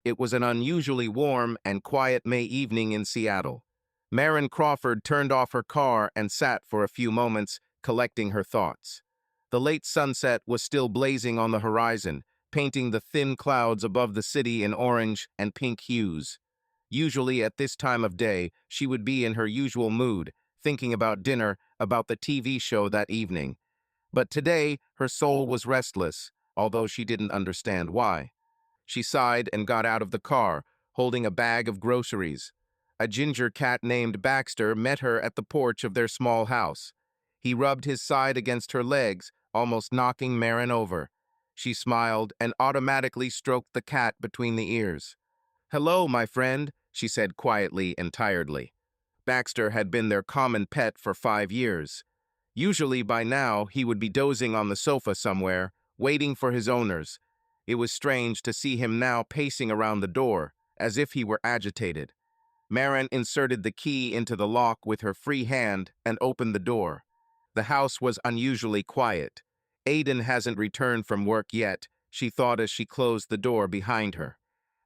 It was an unusually warm and quiet May evening in Seattle. Maren Crawford turned off her car and sat for a few moments, collecting her thoughts. The late sunset was still blazing on the horizon, painting the thin clouds above the city in orange and pink hues. Usually at this time of day, she would be in her usual mood, thinking about dinner, about the TV show that evening. But today, her soul was restless, although she didn't understand why. She sighed and got out of the car, holding a bag of groceries. A ginger cat named Baxter met her at the porch of their small house. He rubbed his side against her legs, almost knocking Maren over. She smiled and automatically stroked the cat between the ears. "Hello, my friend," she said quietly and tiredly. Baxter had been their common pet for 5 years. Usually by now he would be dozing on the sofa somewhere, waiting for his owners. It was strange to see him now pacing around the door, as if he were agitated. Maren inserted the key into the lock with her free hand and opened the door. The house was unusually quiet. Aiden hasn't returned from work yet, she thought as she closed the door behind her.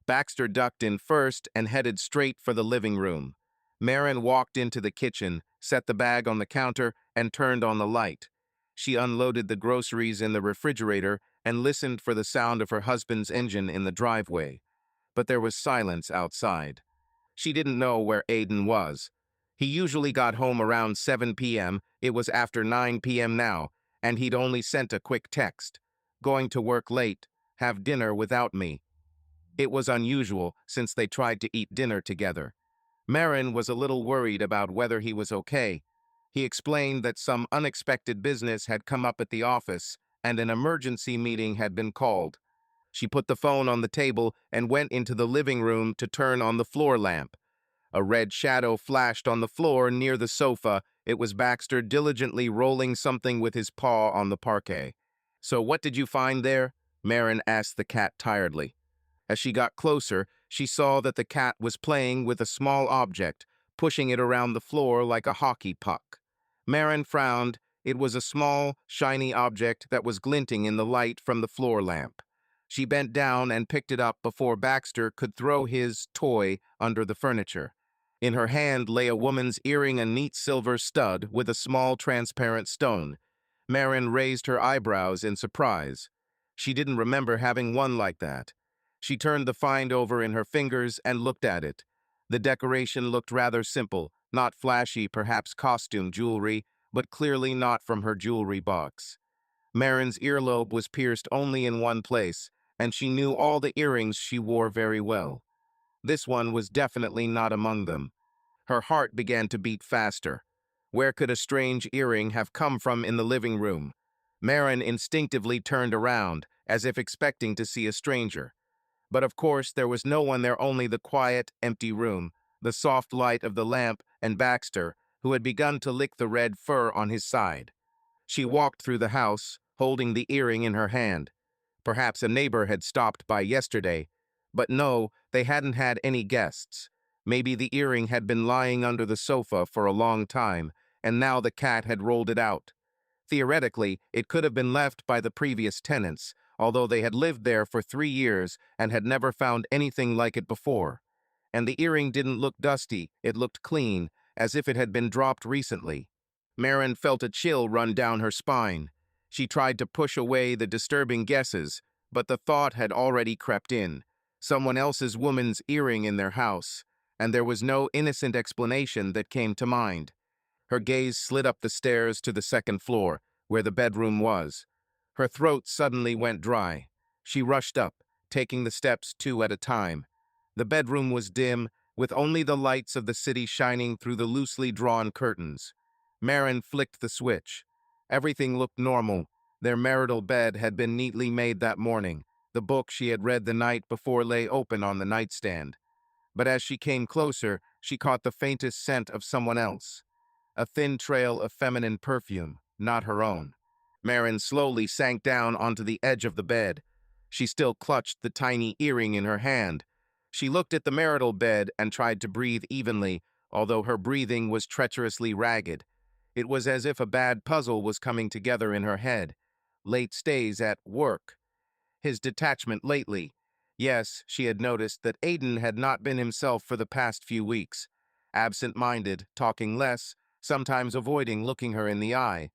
Baxter ducked in first and headed straight for the living room. Maren walked into the kitchen, set the bag on the counter, and turned on the light. She unloaded the groceries in the refrigerator and listened for the sound of her husband's engine in the driveway. But there was silence outside. She didn't know where Aiden was. He usually got home around 7 p.m., it was after 9 p.m. now, and he'd only sent a quick text. "Going to work late. Have dinner without me." It was unusual since they tried to eat dinner together. Maren was a little worried about whether he was okay. He explained that some unexpected business had come up at the office and an emergency meeting had been called. She put the phone on the table and went into the living room to turn on the floor lamp. A red shadow flashed on the floor near the sofa. It was Baxter diligently rolling something with his paw on the parquet. "So what did you find there?" Maren asked the cat tiredly. As she got closer, she saw that the cat was playing with a small object, pushing it around the floor like a hockey puck. Maren frowned. It was a small, shiny object that was glinting in the light from the floor lamp. She bent down and picked it up before Baxter could throw his toy under the furniture. In her hand lay a woman's earring, a neat silver stud with a small transparent stone. Maren raised her eyebrows in surprise. She didn't remember having one like that. She turned the find over in her fingers and looked at it. The decoration looked rather simple, not flashy, perhaps costume jewelry, but clearly not from her jewelry box. Maren's earlobe was pierced only in one place, and she knew all the earrings she wore very well. This one was definitely not among them. Her heart began to beat faster. Where could a strange earring have come from in the living room? Maren instinctively turned around, as if expecting to see a stranger. But of course there was no one there, only the quiet, empty room, the soft light of the lamp, and Baxter, who had begun to lick the red fur on his side. She walked through the house, holding the earring in her hand. Perhaps a neighbor had stopped by yesterday. But no, they hadn't had any guests. Maybe the earring had been lying under the sofa for a long time, and now the cat had rolled it out. Theoretically, it could have been left by the previous tenants, although they had lived there for 3 years and had never found anything like it before. And the earring didn't look dusty, it looked clean, as if it had been dropped recently. Maren felt a chill run down her spine. She tried to push away the disturbing guesses, but the thought had already crept in. Someone else's woman's earring in their house, and there was no innocent explanation that came to mind. Her gaze slid up the stairs to the second floor, where the bedroom was. Her throat suddenly went dry. She rushed up, taking the steps 2 at a time. The bedroom was dim, with only the lights of the city shining through the loosely drawn curtains. Maren flicked the switch. Everything looked normal. Their marital bed had been neatly made that morning. The book she had read the night before lay open on the nightstand. But as she came closer, she caught the faintest scent of someone else. A thin trail of feminine perfume, not her own. Maren slowly sank down onto the edge of the bed. She still clutched the tiny earring in her hand. She looked at the marital bed and tried to breathe evenly, although her breathing was treacherously ragged. It was as if a bad puzzle was coming together in her head. Late stays at work. His detachment lately. Yes, she had noticed that Aiden had not been himself for the past few weeks. Absent-minded, talking less, sometimes avoiding looking her in the eye.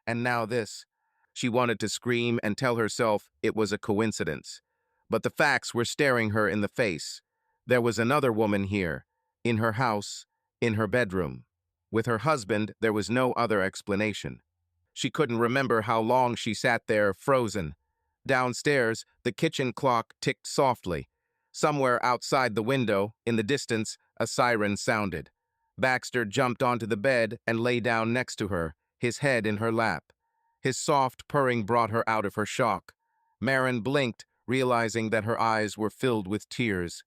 And now this. She wanted to scream and tell herself it was a coincidence. But the facts were staring her in the face. There was another woman here, in her house, in her bedroom. With her husband, there was no other explanation. She couldn't remember how long she sat there, frozen. Downstairs, the kitchen clock ticked softly. Somewhere outside the window, in the distance, a siren sounded. Baxter jumped onto the bed and lay down next to her, his head in her lap. His soft purring brought her out of her shock. Marin blinked, realizing that her eyes were filled with tears.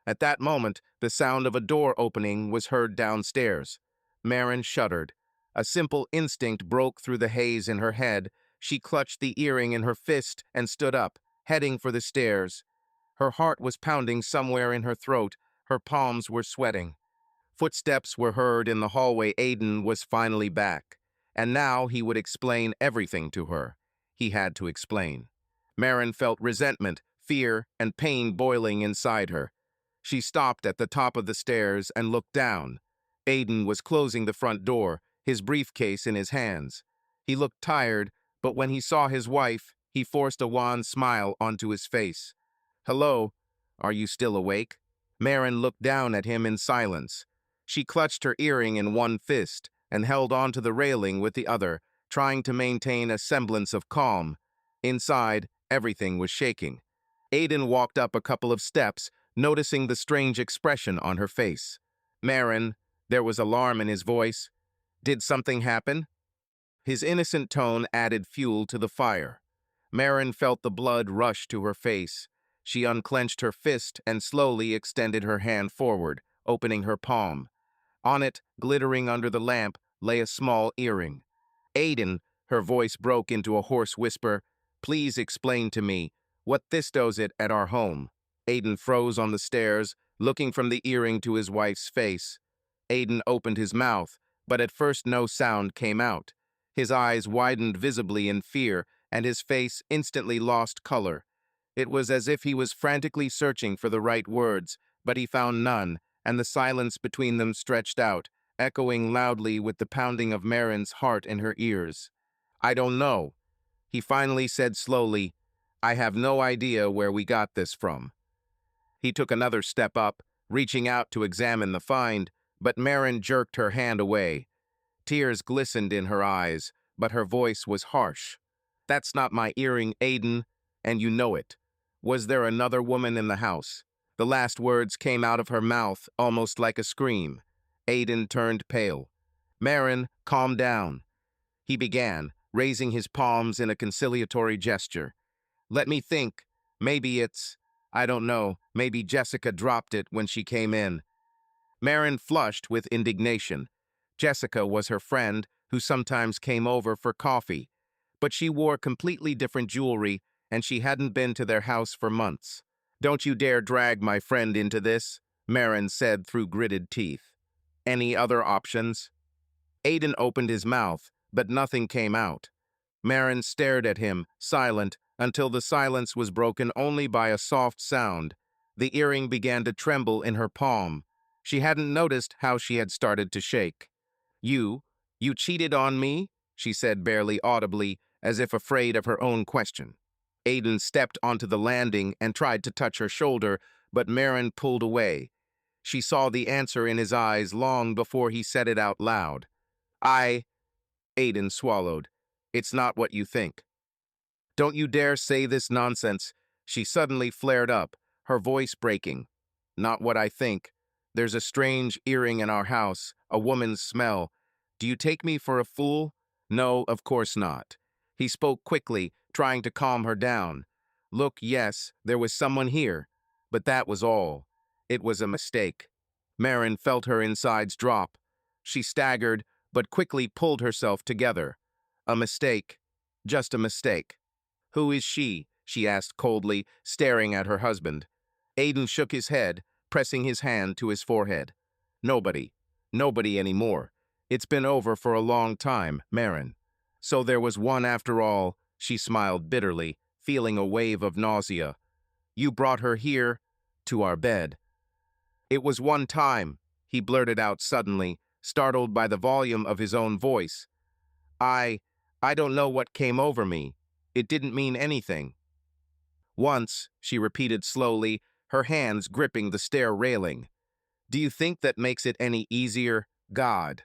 At that moment, the sound of a door opening was heard downstairs. Marin shuddered. A simple instinct broke through the haze in her head. She clutched the earring in her fist and stood up, heading for the stairs. Her heart was pounding somewhere in her throat. Her palms were sweating. Footsteps were heard in the hallway. Aiden was finally back. And now he would explain everything to her. He had to explain. Marin felt resentment, fear, and pain boiling inside her. She stopped at the top of the stairs and looked down. Aiden was closing the front door, his briefcase in his hands. He looked tired, but when he saw his wife, he forced a wan smile onto his face. "Hello, are you still awake?" Marin looked down at him in silence. She clutched her earring in one fist and held onto the railing with the other, trying to maintain a semblance of calm. Inside, everything was shaking. Aiden walked up a couple of steps, noticing the strange expression on her face. "Marin," there was alarm in his voice. "Did something happen?" His innocent tone added fuel to the fire. Marin felt the blood rush to her face. She unclenched her fist and slowly extended her hand forward, opening her palm. On it, glittering under the lamp, lay a small earring. "Aiden," her voice broke into a hoarse whisper, "please explain to me, what this does it at our home?" Aiden froze on the stairs, looking from the earring to his wife's face. Aiden opened his mouth, but at first no sound came out. His eyes widened visibly in fear, and his face instantly lost color. It was as if he was frantically searching for the right words, but he found none, and the silence between them stretched out, echoing loudly with the pounding of Marin's heart in her ears. "I don't know," he finally said slowly. "I have no idea where we got this from." He took another step up, reaching out to examine the find, but Marin jerked her hand away. Tears glistened in her eyes, but her voice was harsh. "That's not my earring, Aiden, and you know it. Was there another woman in the house?" The last words came out of her mouth almost like a scream. Aiden turned pale. "Marin, calm down," he began, raising his palms in a conciliatory gesture. "Let me think. Maybe I don't know, maybe Jessica dropped it when she came in." Marin flushed with indignation. Jessica was her friend, who sometimes came over for coffee. But she wore completely different jewelry, and she hadn't been to their house for months. "Don't you dare drag my friend into this," Marin said through gritted teeth. "Any other options?" Aiden opened his mouth, but nothing came out. Marin stared at him, silent, until the silence was broken only by a soft sound. The earring began to tremble in her palm. She hadn't noticed how she had started to shake. You cheated on me?" she said barely audibly, as if afraid of her own question. Aiden stepped onto the landing and tried to touch her shoulder, but Marin pulled away. She saw the answer in his eyes long before he said it out loud. Aiden swallowed. "It's not what you think." "Don't you dare say this nonsense." She suddenly flared up, her voice breaking. "Not what I think. There's a strange earring in our house, a woman's smell. Do you take me for a fool?" "No, of course not." He spoke quickly, trying to calm her down. "Look, yes, there was someone here, but that was all. It was a mistake." Marin felt her insides drop. She staggered, but quickly pulled herself together. "A mistake. Just a mistake." "Who is she?" she asked coldly, staring at her husband. Aiden shook his head, pressing his hand to his forehead. "Nobody. Nobody anymore. It's been over for a long time, Marin." "So there was one after all," she smiled bitterly, feeling a wave of nausea. You brought her here, to our bed. It was one time, he blurted out suddenly, startled by the volume of his own voice. I, I don't know what came over me. It didn't mean anything. Once, she repeated slowly, her hands gripping the stair railing. Do you think that makes it any easier, God?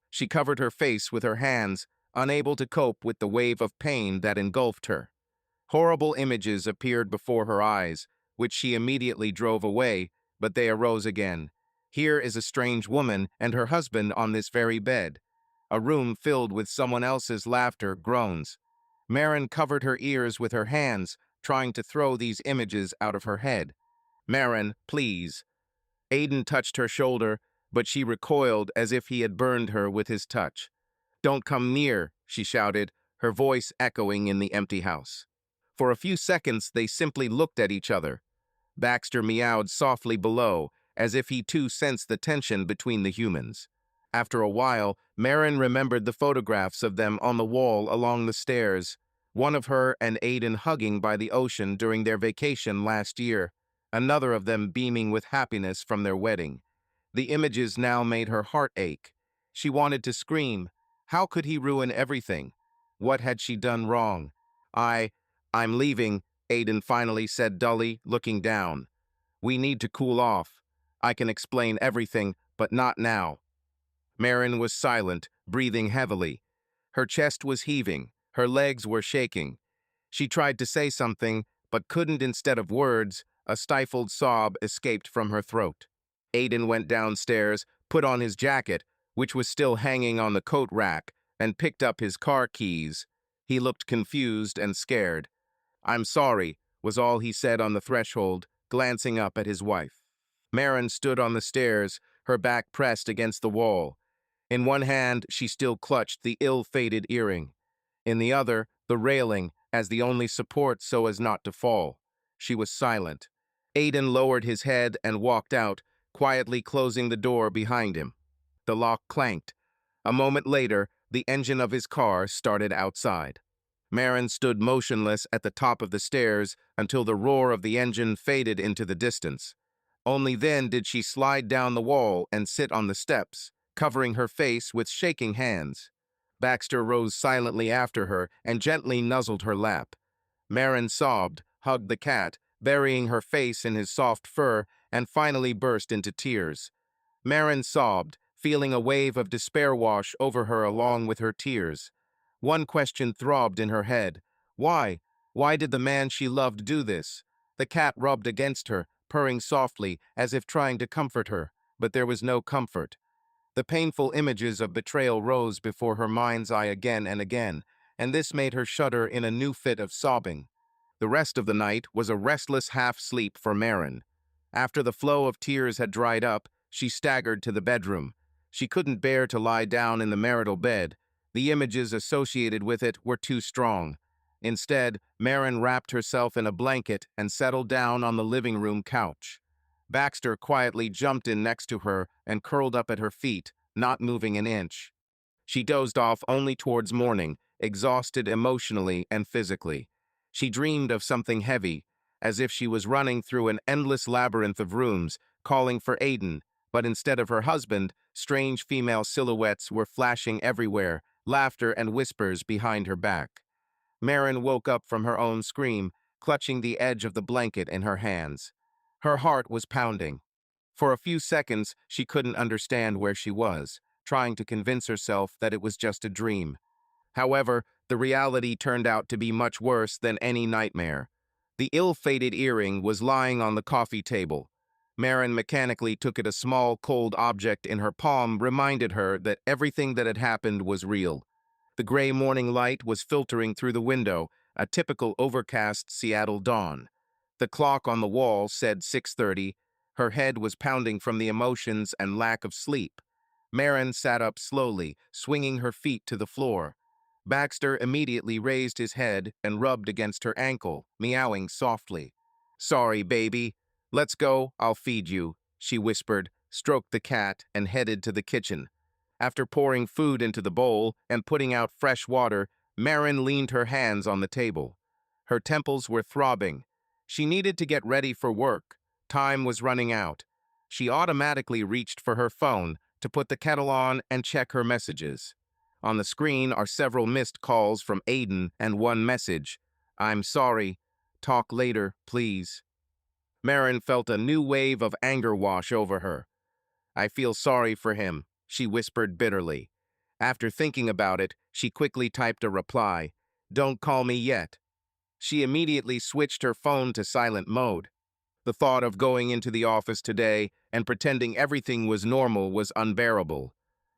She covered her face with her hands, unable to cope with the wave of pain that engulfed her. Horrible images appeared before her eyes, which she immediately drove away, but they arose again. Here is a strange woman and her husband on this very bed. A room filled with someone else's laughter, groans. Marin covered her ears with her hands, trying to throw these images out of her head. Marin, please. Aiden touched her shoulder, but she recoiled as if he had burned her with his touch. Don't come near, she shouted, her voice echoing in the empty house. For a few seconds, they simply looked at each other. Baxter meowed softly below, as if he too sensed the tension between the humans. After a while, Marin remembered the photographs of them on the wall along the stairs, one of her and Aiden hugging by the ocean during their vacation last year, another of them beaming with happiness from their wedding. The images now made her heart ache. She wanted to scream. How could he ruin everything? What had she done wrong? I'm leaving, Aiden finally said dully, looking down. We need to cool off. I can explain everything, but not now. Marin was silent, breathing heavily. Her chest was heaving, her legs were shaking. She tried to say something, but couldn't. Instead of words, a stifled sob escaped from her throat. Aiden went downstairs, put on his jacket, which was still hanging on the coat rack, and picked up his car keys. He looked confused and scared. I'm sorry, was all he said on the threshold, glancing up at his wife. Marin stood on the stairs, her back pressed against the wall. In one hand, she still clutched the ill-fated earring. In the other, the railing, as the only support so as not to fall. She was silent. Aiden lowered his head and walked out, quietly closing the door behind him. The lock clanked. A moment later, the engine of his car started outside. Marin stood motionless at the top of the stairs until the roar of the engine faded into the distance. Only then did she slide down the wall and sit on the steps, covering her face with shaking hands. Baxter rose silently after her and gently nuzzled her lap. Marin sobbed, hugged the cat, burying her face in his soft fur, and finally burst into tears. Marin sobbed, feeling a wave of despair wash over her along with her tears. One question throbbed in her head. Why? Why did the man she loved do this? The cat rubbed against her, purring softly, as if trying to comfort her, but there was no comfort. The painful images of betrayal rose before her mind's eye again and again, and this made her shudder in a new fit of sobbing. The rest of the night was a restless half-sleep for Marin. After the flow of tears had dried up, she staggered to the bedroom. She couldn't bear to lie down in the marital bed. The images associated with it were too strong. Instead, Marin wrapped herself in a blanket and settled down on the living room couch. Baxter quietly jumped in next to her and curled up at her feet, not moving an inch. She dozed off only towards morning, exhausted emotionally and physically. She dreamed of something heavy, as if she was running through an endless labyrinth of rooms, calling for Aiden, but instead of her husband, strange female silhouettes were flashing everywhere, laughter and whispers behind her back. Marin woke up from her own scream, clutching the edge of the blanket in her hands. Her heart was pounding. For a few seconds, she couldn't understand where she was, trying to convince herself that it was just a dream. However, the reality turned out to be much worse than any nightmare. The ill-fated earring was lying on the coffee table. Marin mechanically took it. A small, cold object in her palm reminded her that everything that had happened was real. The gray morning light was filtering through the window, a typical overcast Seattle dawn. The clock on the wall said 6:30. Her head was pounding from the emotions and lack of sleep. Marin sat up slowly, swinging her feet to the floor. Baxter immediately raised his head and rubbed against her ankle, meowing softly. Sorry, baby. Let's go, I'll feed you, she whispered, stroked the cat, and headed to the kitchen. After pouring food into the bowl and putting out fresh water, Marin leaned her hands on the table. Her temples were throbbing. She needed to get ready for work. Time was running out. She automatically reached for her phone to put the kettle on and check her messages. On the screen are several missed calls from Aiden and one message. "I'm sorry. Talk later, please." Marin felt a new wave of anger wash over her. "I feel sorry for him," she whispered bitterly. After thinking about it, she quickly typed a reply. "Don't call me yet." She immediately switched her phone to silent mode. The thought of going into the office today and pretending everything was normal was unbearable.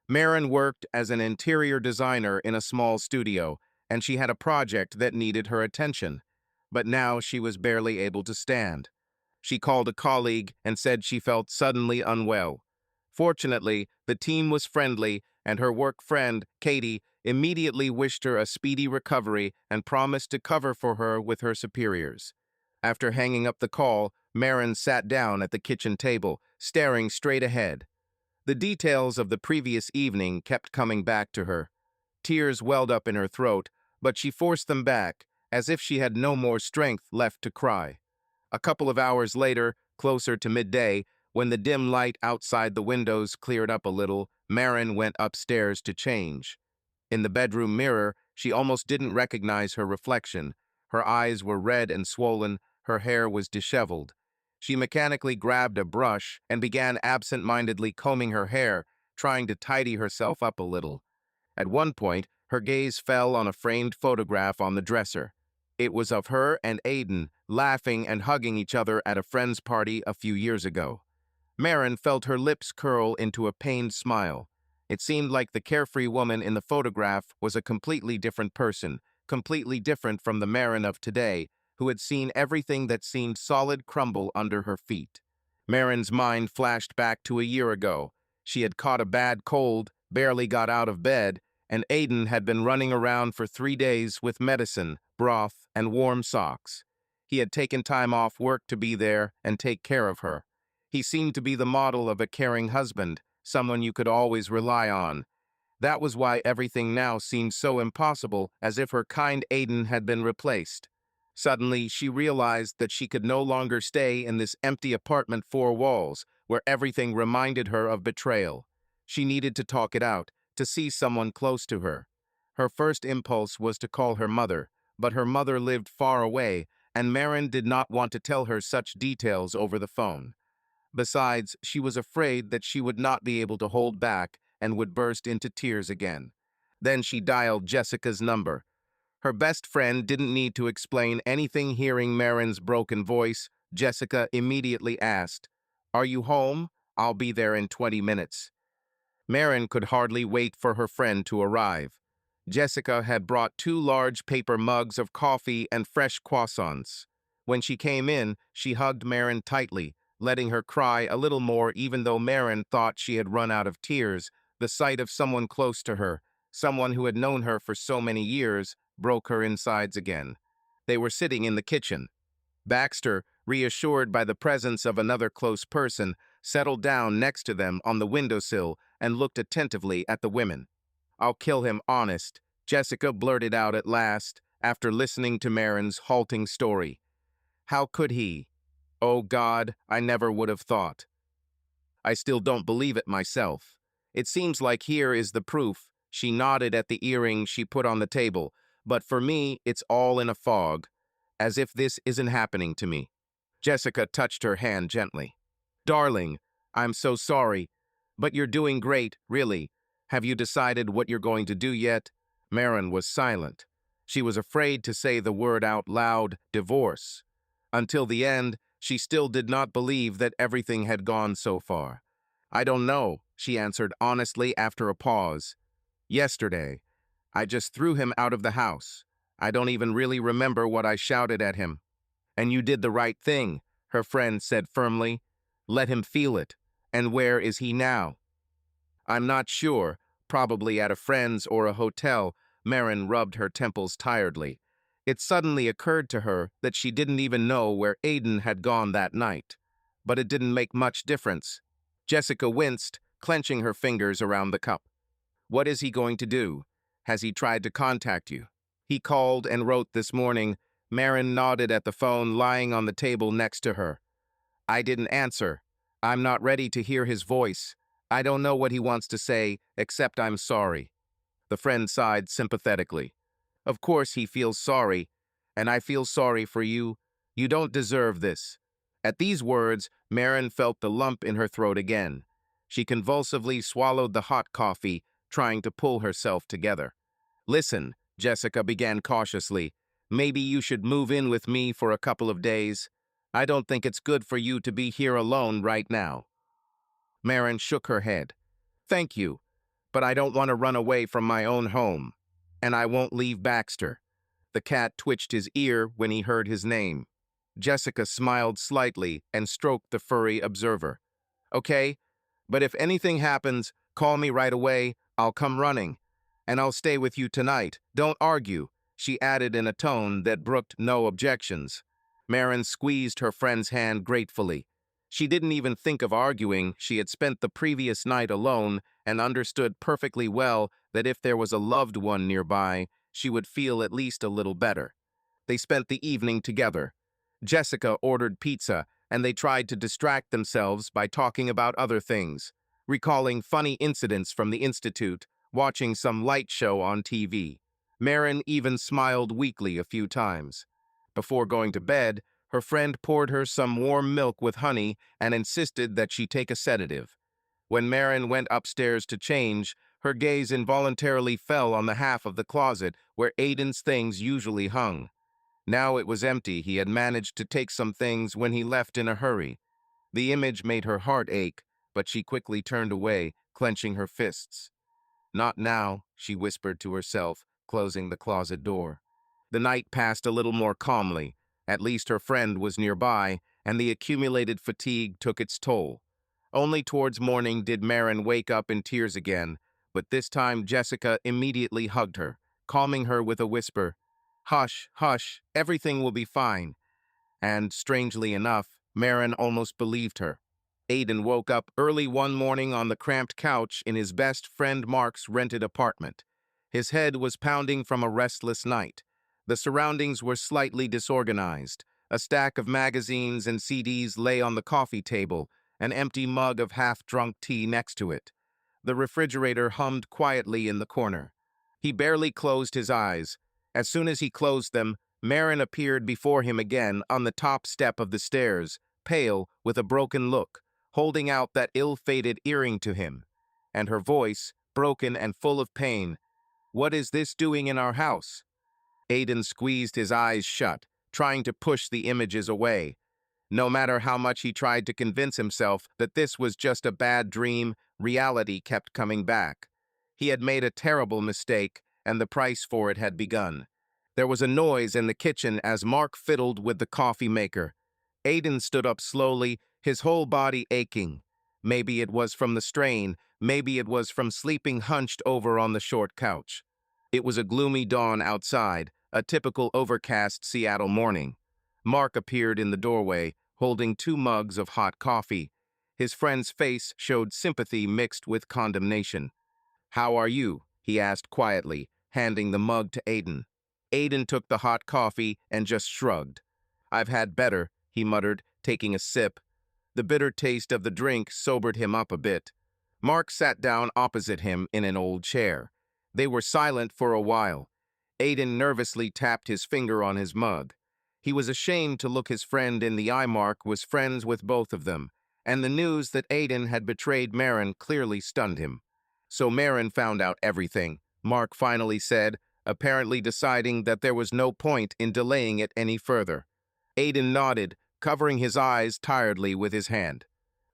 Marin worked as an interior designer in a small studio, and she had a project that needed her attention. But now she was barely able to stand. She called a colleague and said she felt suddenly unwell. Fortunately, the team was friendly, and her work friend, Katie, immediately wished her a speedy recovery and promised to cover for her with her superiors. After hanging up the call, Marin sat down at the kitchen table, staring straight ahead. The details of the previous evening kept coming back to her. Tears welled up in her throat, but she forced them back, as if she had no more strength left to cry. A couple of hours later, closer to midday, when the dim light outside the windows cleared up a little, Marin went upstairs to change. In the bedroom mirror, she almost didn't recognize her reflection. Her eyes were red and swollen, her hair was disheveled. She mechanically grabbed a brush and began absent-mindedly combing her hair, trying to tidy herself up a little. At one point, her gaze fell on a framed photograph on the dresser. It was of her and Aiden laughing and hugging each other at a friend's party a few years ago. Marin felt her lips curl into a pained smile. It seemed like the carefree woman in the photograph was a completely different person, completely different from the Marin of today, who had seen everything that seemed solid crumble under her feet. Marin's mind flashed back to a year ago. She had caught a bad cold, barely got out of bed, and Aiden had been running around for 3 days with medicine, broth, and warm socks. He had taken time off work to be there and take care of her. He seemed to be the model of a caring husband, someone you could always rely on. That was why everything now seemed so impossible, as if her kind Aiden had been replaced. Suddenly, she realized that she could no longer stay in this empty apartment 4 walls, where everything reminded her of betrayal. She needed to talk it out, to see someone close to her. Her first impulse was to call her mother, but her mother lived far away, and Marin did not want to tell her such details over the phone. Besides, she was afraid that she would not be able to hold back and would burst into tears again. Then she dialed Jessica's number. Her best friend didn't need to explain anything. Hearing Marin's broken voice, Jessica immediately asked, "Are you home? I'll be there in 20 minutes." Marin could hardly wait for her friend to arrive. Jessica had brought 2 large paper mugs of coffee and fresh croissants. When she came in, she hugged Marin tightly, letting her cry a little more even though Marin thought she had run out of tears. The sight of someone close to her, someone who had known her for so many years, broke her insides again. They were sitting in the kitchen. Baxter, reassured by the presence of another close person, settled down next to them on the windowsill and looked attentively at the women. "I'll kill him, honest," Jessica blurted out at last, after listening to Marin's halting story. "How could he? Oh God, I never would have thought. I still don't believe it myself. It seems like here is the proof." She nodded at the earring she put on the table. "But for me, it's all in a fog, as if this isn't happening to me." Jessica touched her hand gently. "Darling, I'm so sorry, but you're doing great, really. Have you decided what you're going to do yet?" Marin was silent. She was afraid to say the word out loud, divorce. Until the end, she still did not believe that everything had gone so far. "I don't know," she answered honestly after a pause. "Yesterday, I just threw him out of the house. I don't even really remember what I shouted at him." "And you did the right thing," her friend said firmly. "Let him feel it. And where is he now?" "I'm not sure. Probably at a friend's or a hotel." Marin rubbed her temples tiredly. It suddenly occurred to her that she didn't even know where Aiden had gone that night. But it didn't make much difference. Jessica winced, clenching her fingers around the cup. "What is he going to do? Has he tried to contact you?" "He called and wrote this morning, Marin nodded at the phone lying on the table next to her. I didn't answer. I'm not ready to hear his voice. I don't know what he wants to say, except I'm sorry. The friend sighed sympathetically. Of course he feels sorry, and I feel sorry for you. You don't deserve this. At these words, Marin felt the lump in her throat again. She convulsively swallowed the hot coffee, trying to pull herself together. Listen, Jessica began cautiously. Maybe you should move in with me for a couple of days. I don't think it's good for you to be here alone right now. Marin shook her head. Thank you, but I don't want to run away from my own home. And I won't leave Baxter. The cat twitched his ear when he heard his name. Jessica smiled slightly and stroked the furry observer. Okay, but if anything happens, call me right away. I'll come running. And I'll stay with you tonight. Don't argue, she added in a tone that brooked no objections. Marin squeezed her friend's hand gratefully. She didn't even think of arguing. She had spent the previous night alone and understood perfectly well that if there was a loved one nearby, she would feel at least a little better. They spent the evening together. Jessica ordered pizza, and they tried to distract themselves by talking about other things, recalling funny incidents from the Institute, watching some light show on TV. Marin even smiled weakly a few times. Before going to bed, her friend poured her some warm milk with honey and insisted that she take a sedative. When Marin went upstairs to change, her gaze involuntarily fell on the half of the closet where Aiden's things usually hung. Now it was empty. He had managed to take some things when he left in a hurry. The image made her heart ache, but she quickly turned away, clenching her fists. Not now, she whispered to herself, closing the closet door. The night passed a little more calmly. At least her friend was nearby, and the accumulated fatigue took its toll. Only towards morning did Marin wake up in tears again, but this time Jessica immediately hugged her, calming her with a whisper. Hush, hush, everything will be fine. And, strangely enough, Marin almost believed her. Aiden woke up early one morning on the cramped couch in his best friend Mark's rented apartment. His head was pounding from a restless night. The surroundings were slightly disorganized. A stack of magazines and CDs lay on the coffee table, an empty mug of half-drunk tea next to it. The refrigerator hummed quietly in the corner. He barely closed his eyes. As soon as he closed them, Marin appeared before him again on the top step of the stairs, pale, with a broken look, holding out that ill-fated earring to him. And her voice, broken and full of pain. What is this doing in our house? Aiden squeezed his eyes shut, trying to push the images away. No matter how much he tried to convince himself that this was just a bad dream, reality kept coming back. He had made a terrible mistake, and the price for it had begun. There was a noise in the kitchen as Mark fiddled with the coffee maker. Aiden stood up slowly, his whole body aching. Maybe it was from the strain, maybe it was from sleeping hunched over on the short couch. It was a gloomy dawn outside, a typical overcast Seattle morning. Mark appeared in the doorway, holding 2 mugs of hot coffee. His friend's face showed sympathy mixed with condemnation. How are you? He asked quietly, handing the mug to Aiden. Aiden took the hot coffee and just shrugged. I've had better, he muttered, taking a sip. The bitter taste of the drink sobered him up a bit. Mark sat down opposite him in an old chair. They were silent for a while. Aiden nervously tapped his finger on his mug. He was ashamed to look his friend in the eye. Mark was friends with both of them, and the news that Aiden had betrayed Marin clearly stunned him. So Marin found out everything, Mark finally said, apparently deciding that there was no point in delaying it any further. Aiden nodded, covering his eyes tiredly with his hand.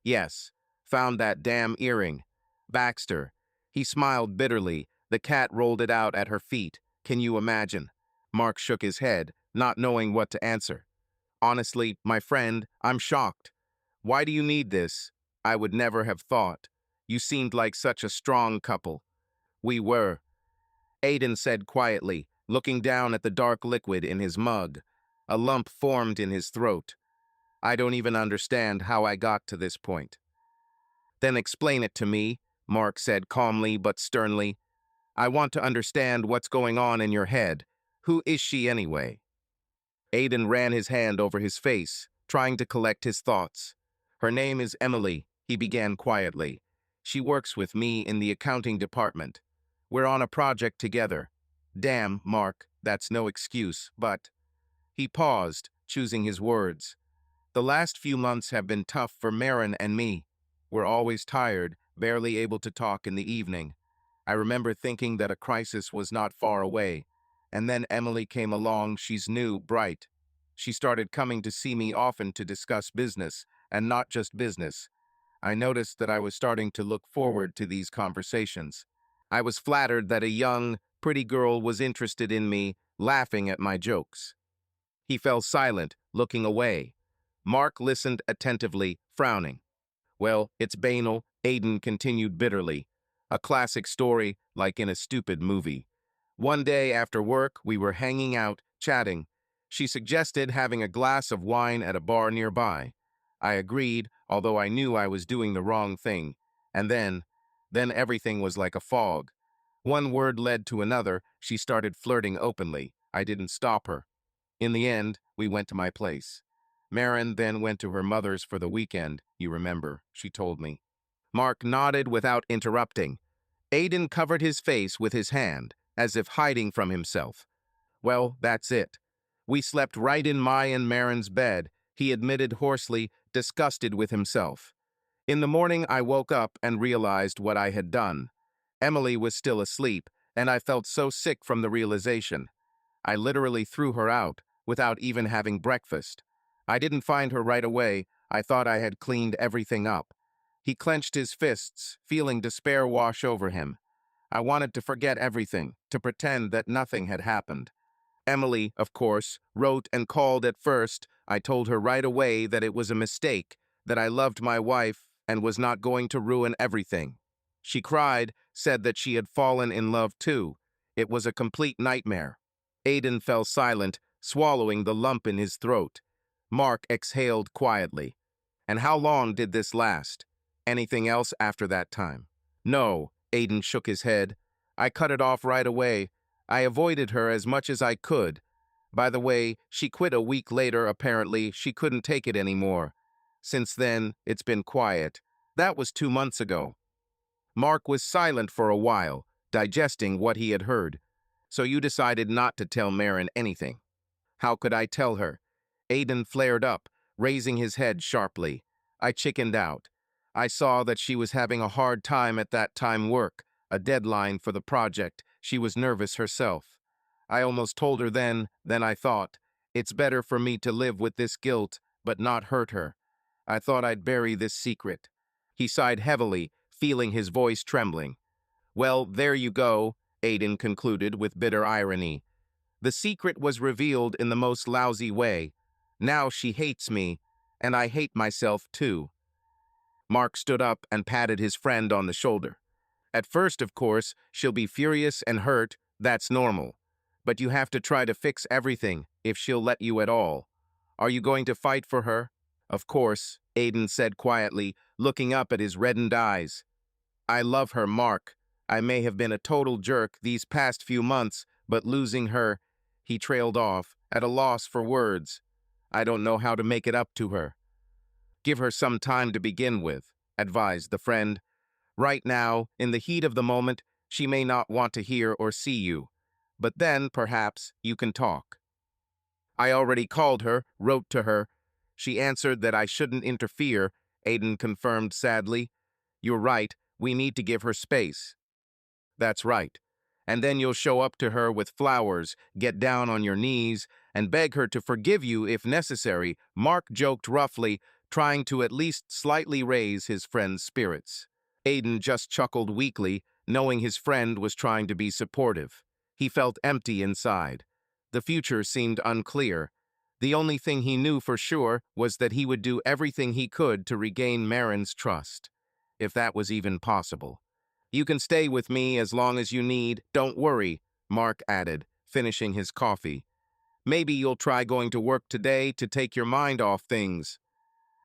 Yes, found that damn earring. Baxter. He smiled bitterly. The cat rolled it out at her feet. Can you imagine? Mark shook his head, not knowing what to answer. Honestly, my friend, I'm shocked. Why do you need this? I would never have thought. You seemed like such a strong couple. We were, Aiden said quietly, looking down at the dark liquid in his mug. A lump formed in his throat. I don't even understand how I got to this point. Then explain it to me, Mark said calmly but sternly. I want to understand what's going on in your head. Who is she anyway? Aiden ran his hand over his face, trying to collect his thoughts. Her name is Emily, he began quietly. She works with me in the accounting department. We're on a project together. Damn, Mark, that's no excuse, but... He paused, choosing his words. The last few months have been tough for Marin and me. We're always tired, barely able to talk in the evening. I remember thinking that a crisis was not far away. And then Emily came along. She's new, bright. She started coming to see me often to discuss business, and not just business. I noticed that I was starting to look forward to these conversations. I was flattered that a young, pretty girl was interested in me, laughing at my jokes. He fell silent, looking away. Mark listened attentively, frowning. Well, it's banal, Aiden continued bitterly. A classic story, like in a stupid movie. One day after work, we were hanging out, chatting. She suggested having a glass of wine at a bar nearby. I agreed, although I knew I was doing the wrong thing. And then everything was like a fog. One word led to another. She started flirting openly. I didn't stop her. In the end, we went to my place. Marin then went to her mother's for the weekend, you remember, she told me. Mark nodded without interrupting. Aiden covered his face with his hand, as if hiding from himself. Well, that's it. We slept right in my and Marin's bed, he admitted hoarsely, disgusted with himself. In the morning, I woke up and realized what I had done. Emily was still asleep, and I felt so sick from the realization. I literally threw her out, without even having breakfast. I didn't find her right away. I thought I had cleaned everything up. He clenched his fists, feeling despair wash over him. I wanted to forget everything, to pretend that nothing had happened. Emily, of course, wrote and called at first. I told her right away that it was a mistake, that I loved my wife and was not going to ruin everything. She cried, said that she had fallen in love too. It was a complete nightmare. Aiden fell silent, swallowing the lump in his throat. Mark exhaled quietly. And how long did this last? Anything else after that time? No, Aiden shook his head. I cut it off right away. I avoided her as much as I could. By the way, she quit a week later. Apparently, she couldn't take it anymore. Since then, it's been quiet. That was 2 months ago. Mark was silent for a while, digesting what he had heard. So you decided not to tell Marin anything. How could I tell her? Aiden flared up, raising his head sharply. I chickened out. I saw that she was having a hard time at that time work, a deadline for the project. She was nervous herself. I almost told her then I thought, it's better for me to live with this guilt, but not hurt her. I thought I'd bury this secret. He sighed heavily, feeling his voice trembling. Well, there you go, Aiden concluded with bitter irony. The secret was revealed in the most lousy way. Now she hates me, and I hate myself too. Mark stood up and patted his friend on the shoulder. At first, of course, she'll be furious and hurt. That's normal. But you have to try to fix everything, if she'll let you at all. Are you going to fight for her? Of course, Aiden said quietly, looking up at his reddened eyes. I love her, Mark. I may have been a total jerk these past few months, but losing her... He trailed off, at a loss for words. I don't know how to make it up to her. Give her some time to begin with, advised the friend. Right now, in the heat of the moment, she may not want to hear or see you. But then, perhaps, you can talk. I already called her, wrote to her. She answered that I shouldn't interfere, Aiden confirmed sadly. You're right, we need to give her space. That's right. And then you'll show up to her with flowers, get down on your knees, and beg her to forgive you if necessary, Mark joked roughly, trying to at least slightly raise his friend's spirits. Aiden just chuckled weakly, knowing his friend was trying to be supportive. He felt empty inside. The future seemed unclear. The only thing he knew for sure was that he would do everything he could to regain Marin's trust, if that was even possible. You can stay with me as long as you need, don't worry, Mark added, finishing his coffee. Maybe you'll try going to work today to take your mind off things.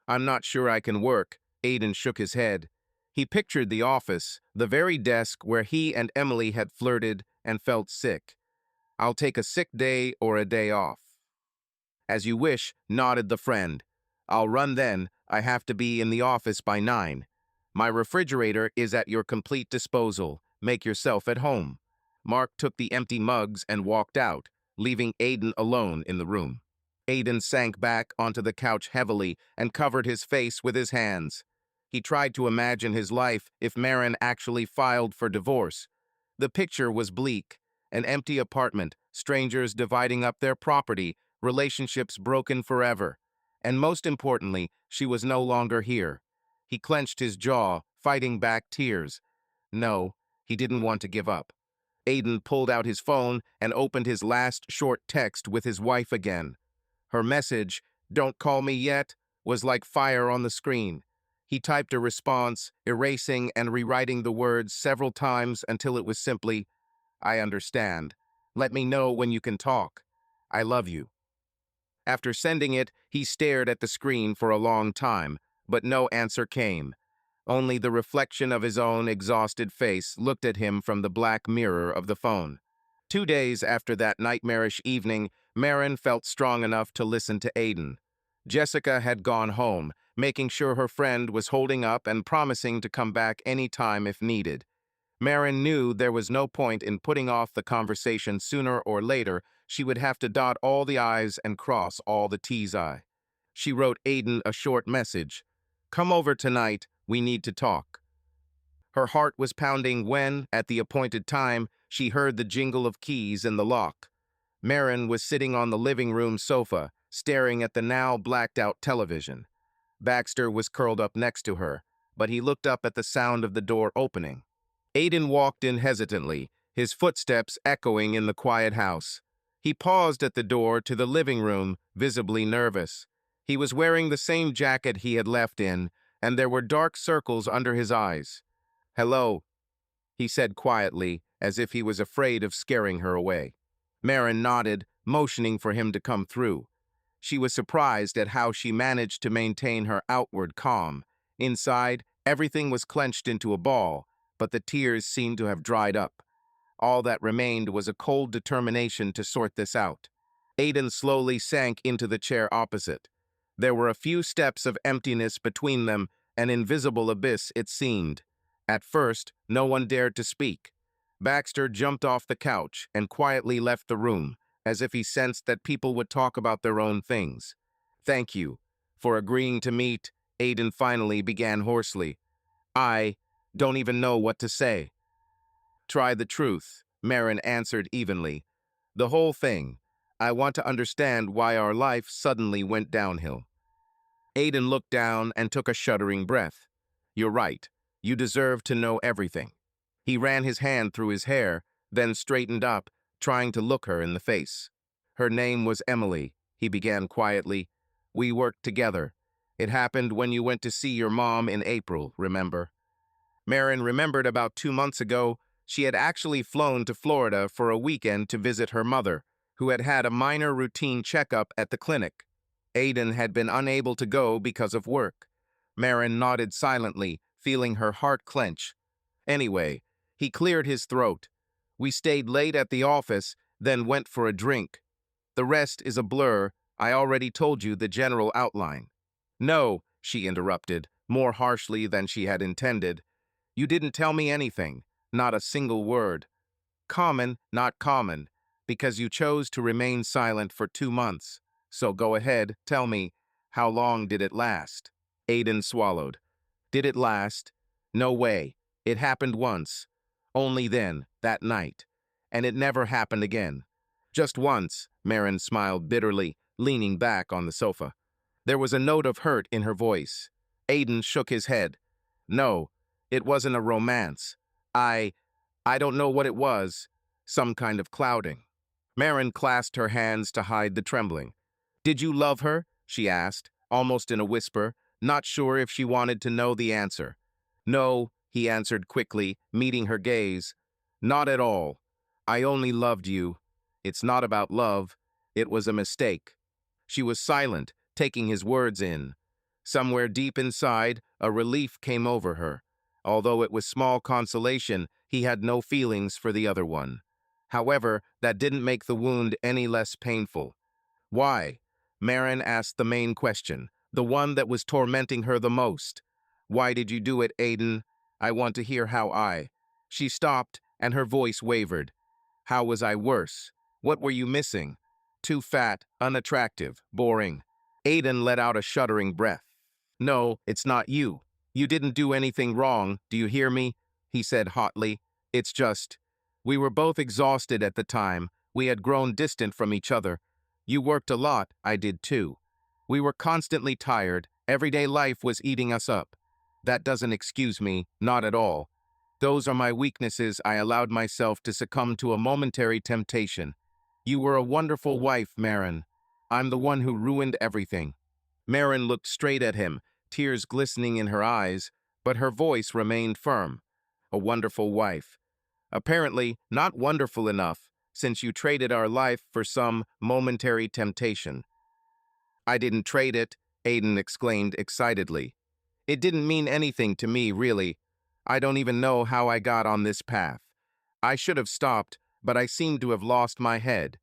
I'm not sure I can work, Aiden shook his head. He pictured the office, the very desk where he and Emily had flirted and felt sick. I'll take a sick day or a day off. As you wish, nodded the friend. I'll run then. I have to be in the office by 9. My refrigerator is at your complete disposal. Make yourself at home. Mark took the empty mugs and walked out, leaving Aiden alone in the room. Aiden sank back onto the couch heavily and covered his face with his hands. He tried to imagine his life if Maren actually filed for divorce. The picture was bleak. An empty apartment, strangers dividing up their property, relationships broken forever. And most importantly, she was no longer here. He clenched his jaw, fighting back tears. No, he didn't want to give up. Aiden pulled out his phone and opened his last short text with his wife again. Her message, "Don't call me yet," was like fire on the screen. He typed a response, erasing and rewriting the words several times until it was simply, "I understand. Let me know when you can talk. I love you." After sending it, he stared at the screen for a long time, but no answer came. Only the reflection of his own exhausted face looked at him from the black mirror of the phone. 2 days after that nightmarish evening, Maren felt strong enough to listen to Aiden. Jessica had gone home, making sure her friend was holding up and promising to come back any time if needed. Maren knew there was no point in putting off the conversation. Sooner or later, she would have to dot all the I's and cross all the T's. She wrote Aiden a short message. "Come over tonight, we need to talk." Her heart was pounding when, at the appointed time, she heard the jingle of keys in the lock. Maren was sitting on the living room sofa, staring at the now blacked-out television. Baxter was curled up next to her, but he looked up at the sound of the door opening. Aiden walked in hesitantly, his footsteps echoing in the quiet house. He paused at the door to the living room, visibly nervous. He was wearing the same jacket he had left in, and there were dark circles under his eyes. "Hello," he said quietly, as if he was afraid of scaring her away. Maren nodded, motioning for him to come through. She was surprised at how she managed to maintain her outward calm. Inside, everything was clenched into a ball, but the tears seemed to have dried up. All that remained was a cold determination to sort this out. Aiden slowly sank into the chair opposite. There were a few steps of emptiness between them, an invisible abyss it seemed. At first, no one dared to speak. Baxter jumped off the couch and quietly left the room, as if he sensed that people would talk about their own things. "Thank you for agreeing to meet," Aiden finally began hoarsely. "I don't even know what to say." "Try the truth," Maren answered evenly. "The whole thing. I want to understand why our life suddenly went downhill." Aiden looked down and took a shuddering breath. "You're right. You deserve to know everything." He ran his hand through his hair, then straightened up, trying to look her in the face. "Her name was Emily," he began quietly. "We worked together. It happened when you went to see your mom in April, remember?" Maren remembered about 2 months ago, she had actually flown to Florida for a weekend to visit her mother, who had had a minor routine checkup at the clinic. Aiden had been unable to go because of work. Maren nodded silently, feeling her heart clench. Anyway, he cleared his throat. "We stayed late at the office, then went for a drink. The rest is a blur. I already told you the general outline." "No," she interrupted, more harshly than she had intended. "You didn't tell me anything, not a single word. Common, not common, because you chose to remain silent for 2 months. So go ahead, tell me, how long did it last?" Aiden swallowed. "Did it last? No way. It happened once. Only then, that night. And it never happened again." "Just once," Maren smiled bitterly, leaning back on the sofa. There was a note of hurt in her voice. Aiden shook his head. "No, it wasn't a romance. I don't know what it was. Some kind of clouding." Maren clasped her hands to hide the trembling. "Did you love her?" she asked, almost in a whisper, not sure if she wanted to know the answer. "No," he answered quickly, meeting her gaze. "Not at all. I only loved you. It's not about love. It was a mistake." She was silent, taking his words in. Somewhere deep inside, a relief came over her. Although it was small consolation, he had no feelings for the other one. However, that didn't make the wound any less painful. "Why?" Marin asked the main question, the one that was tormenting her the most. Why did you do it, Aiden? I want to hear how I. She stopped, and her voice wavered. How was I worse? What were you missing? Too fat, unattractive, boring. Aiden let out a shuddering breath. No, it's not you. You didn't do anything wrong, do you hear me? He said hotly. It's just, we were both exhausted at the time. We had grown distant from each other. You worked a lot, I did too. We were constantly tired. Everyday life was eating us up. That doesn't excuse me, not at all. Those are my weaknesses. I allowed myself to succumb to a momentary temptation. You were a wonderful wife, Marin. I'm the one who ruined everything. Marin looked straight at him, tears glistening in her eyes, but her voice remained firm. A wonderful wife. Apparently, not wonderful enough, since you traded our life for some momentary temptation. I didn't trade it, Aiden exclaimed excitedly. It didn't mean anything to me, really. I don't even know how I got on this path. I should have stopped, but I seemed to have lost my head.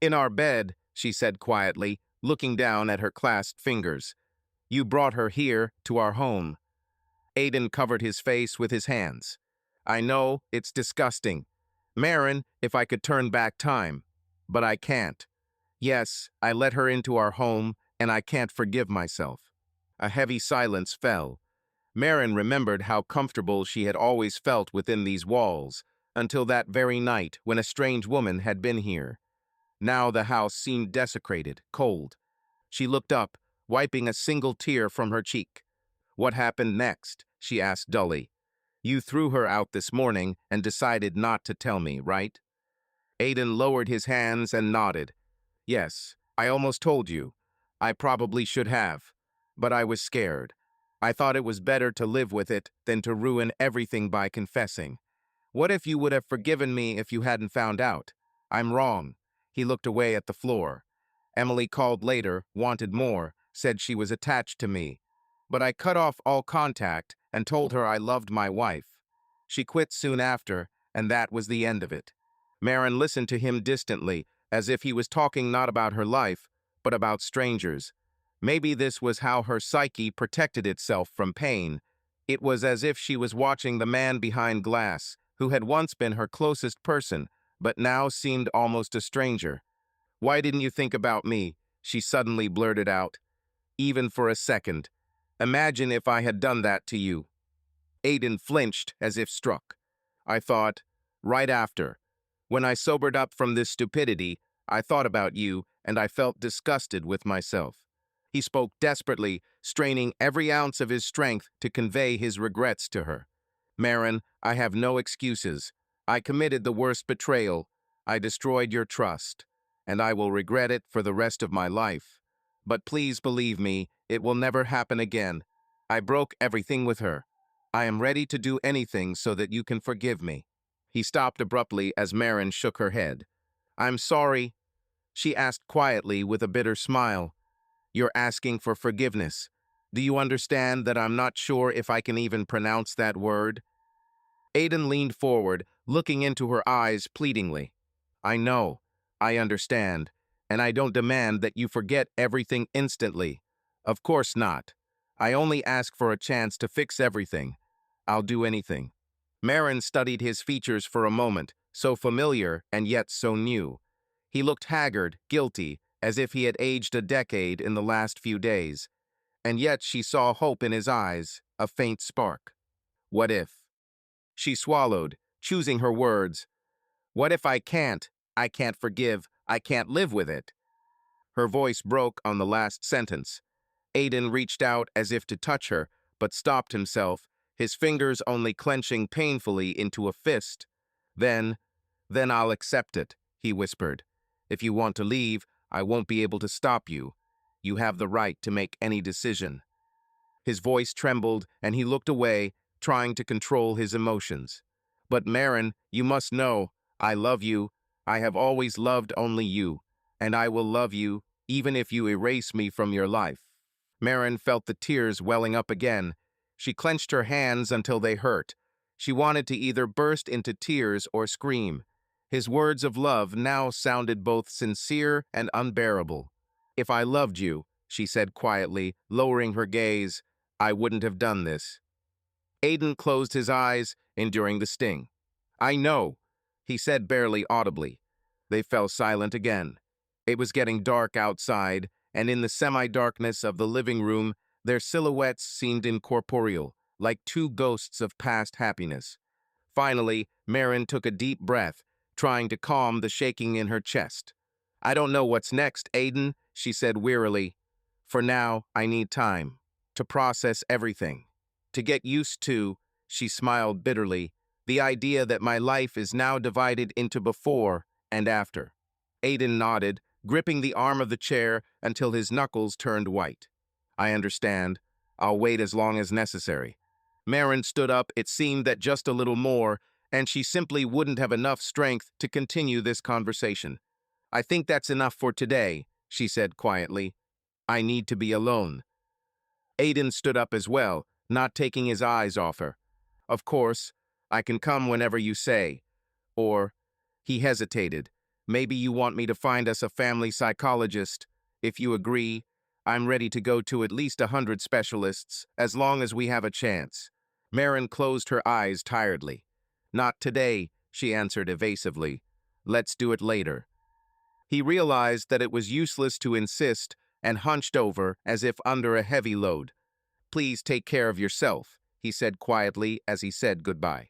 In our bed, she said quietly, looking down at her clasped fingers. You brought her here, to our home. Aiden covered his face with his hands. I know, it's disgusting. Marin, if I could turn back time. But I can't. Yes, I let her into our home, and I can't forgive myself. A heavy silence fell. Marin remembered how comfortable she had always felt within these walls, until that very night when a strange woman had been here. Now the house seemed desecrated, cold. She looked up, wiping a single tear from her cheek. What happened next? She asked dully. You threw her out this morning and decided not to tell me, right? Aiden lowered his hands and nodded. Yes, I almost told you. I probably should have. But I was scared. I thought it was better to live with it than to ruin everything by confessing. What if you would have forgiven me if you hadn't found out? I'm wrong. He looked away at the floor. Emily called later, wanted more, said she was attached to me. But I cut off all contact and told her I loved my wife. She quit soon after, and that was the end of it. Marin listened to him distantly, as if he was talking not about her life, but about strangers. Maybe this was how her psyche protected itself from pain. It was as if she was watching the man behind glass, who had once been her closest person, but now seemed almost a stranger. Why didn't you think about me? She suddenly blurted out. Even for a second. Imagine if I had done that to you. Aiden flinched as if struck. I thought, right after. When I sobered up from this stupidity, I thought about you, and I felt disgusted with myself. He spoke desperately, straining every ounce of his strength to convey his regrets to her. Marin, I have no excuses. I committed the worst betrayal. I destroyed your trust, and I will regret it for the rest of my life. But please believe me, it will never happen again. I broke everything with her. I am ready to do anything so that you can forgive me. He stopped abruptly as Marin shook her head. I'm sorry, she asked quietly with a bitter smile. You're asking for forgiveness. Do you understand that I'm not sure if I can even pronounce that word? Aiden leaned forward, looking into her eyes pleadingly. I know, I understand, and I don't demand that you forget everything instantly. Of course not. I only ask for a chance to fix everything. I'll do anything. Marin studied his features for a moment, so familiar and yet so new. He looked haggard, guilty, as if he had aged a decade in the last few days. And yet she saw hope in his eyes, a faint spark. What if? She swallowed, choosing her words. What if I can't forgive, I can't live with it? Her voice broke on the last sentence. Aiden reached out as if to touch her, but stopped himself, his fingers only clenching painfully into a fist. Then I'll accept it, he whispered. If you want to leave, I won't be able to stop you. You have the right to make any decision. His voice trembled, and he looked away, trying to control his emotions. But Marin, you must know, I love you. I have always loved only you, and I will love you, even if you erase me from your life. Marin felt the tears welling up again. She clenched her hands until they hurt. She wanted to either burst into tears or scream. His words of love now sounded both sincere and unbearable. If I loved you, she said quietly, lowering her gaze, I wouldn't have done this. Aiden closed his eyes, enduring the sting. I know, he said barely audibly. They fell silent again. It was getting dark outside, and in the semi-darkness of the living room, their silhouettes seemed incorporeal, like two ghosts of past happiness. Finally, Marin took a deep breath, trying to calm the shaking in her chest. I don't know what's next, Aiden, she said wearily. For now, I need time to process everything. To get used to, she smiled bitterly, the idea that my life is now divided into before and after. Aiden nodded, gripping the arm of the chair until his knuckles turned white. I understand. I'll wait as long as necessary. Marin stood up, it seemed that just a little more, and she simply wouldn't have enough strength to continue this conversation. I think that's enough for today, she said quietly. I need to be alone. Aiden stood up as well, not taking his eyes off her. Of course, I can come whenever you say. Or, he hesitated. Maybe you want me to find us a family psychologist. If you agree, I'm ready to go to at least 100 specialists, as long as we have a chance. Marin closed her eyes tiredly. Not today, she answered evasively. Let's do it later. He realized that it was useless to insist and hunched over as if under a heavy load. Please take care of yourself, he said quietly as he said goodbye.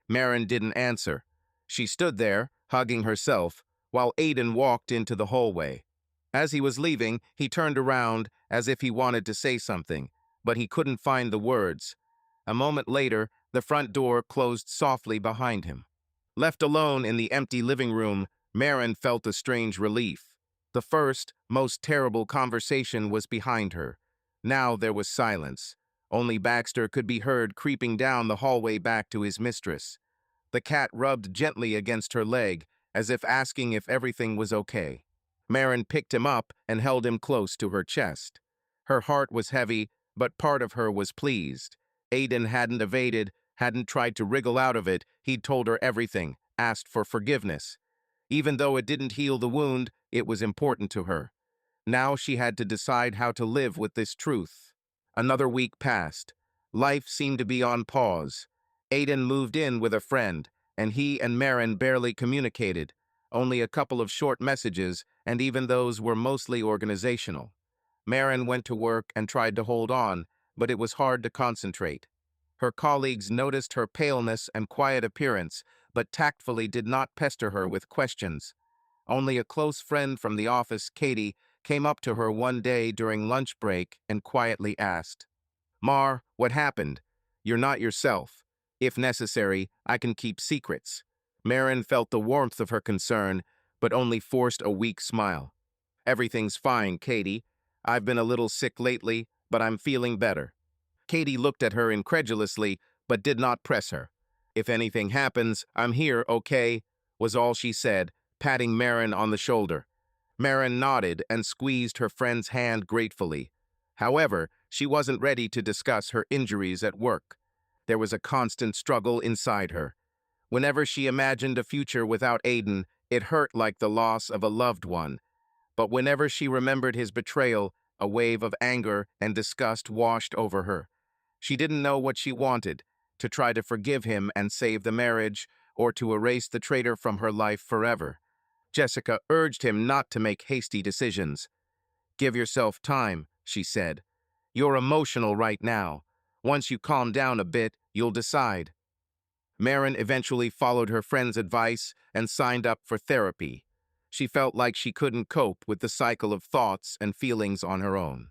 Marin didn't answer. She stood there, hugging herself, while Aiden walked into the hallway. As he was leaving, he turned around as if he wanted to say something, but he couldn't find the words. A moment later, the front door closed softly behind him. Left alone in the empty living room, Marin felt a strange relief. The first, most terrible conversation was behind her. Now there was silence. Only Baxter could be heard creeping down the hallway back to his mistress. The cat rubbed gently against her leg, as if asking if everything was okay. Marin picked him up and held him close to her chest. Her heart was heavy, but part of her was pleased. Aiden hadn't evaded, hadn't tried to wriggle out of it. He'd told her everything, asked for forgiveness. Even though it didn't heal the wound, it was important to her. Now she had to decide how to live with this truth. Another week passed. Life seemed to be on pause. Aiden moved in with a friend, and he and Marin barely communicated. Only a couple of short messages, and even those were mostly organizational. Marin went to work and tried to hold on, but it was hard to concentrate. Her colleagues noticed her paleness and quiet appearance, but tactfully did not pester her with questions. Only a close friend from the office, Katie, came up to her one day during lunch break and quietly asked, Mar, what happened? You're not yourself. If necessary, I can keep secrets. Marin felt the warmth of her concern, but only forced a weak smile. Everything's fine, Katie. I've been a little sick lately, but I'm feeling better. Katie looked at her incredulously, but did not press her. If anything happens, I'm here, okay? Was all she said, patting Marin on the shoulder. Marin nodded and squeezed her friend's hand gratefully. However, she wasn't ready to discuss her injuries at work. There was a constant struggle inside her. Whenever she imagined a future without Aiden, it hurt like the loss of a loved one. But whenever she remembered his betrayal, a wave of anger and disgust washed over her. She didn't know what she wanted, to try to forgive him and save the marriage, or to erase the traitor from her life forever. Jessica urged him not to make hasty decisions. Give yourself time, she said. You're emotional right now. Once you calm down a bit, you'll decide. Marin eventually followed her friend's advice and signed up for therapy. She felt like she couldn't cope with the cycle of thoughts and feelings on her own.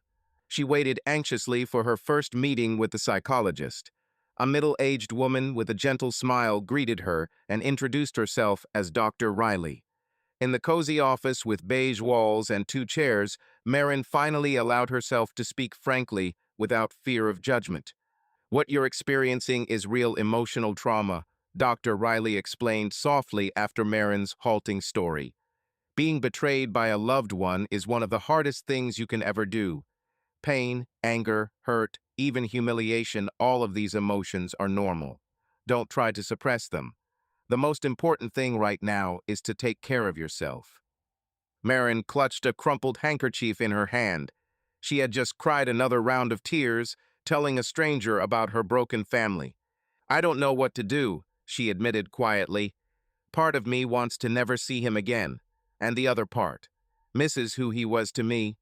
She waited anxiously for her first meeting with the psychologist. A middle-aged woman with a gentle smile greeted her and introduced herself as Dr. Riley. In the cozy office with beige walls and 2 chairs, Marin finally allowed herself to speak frankly without fear of judgment. What you're experiencing is real emotional trauma, Dr. Riley explained softly after Marin's halting story. Being betrayed by a loved one is one of the hardest things you can ever do. Pain, anger, hurt, even humiliation, all of these emotions are normal. Don't try to suppress them. The most important thing right now is to take care of yourself. Marin clutched a crumpled handkerchief in her hand. She had just cried another round of tears, telling a stranger about her broken family. "I don't know what to do," she admitted quietly. "Part of me wants to never see him again, and the other part misses who he was to me,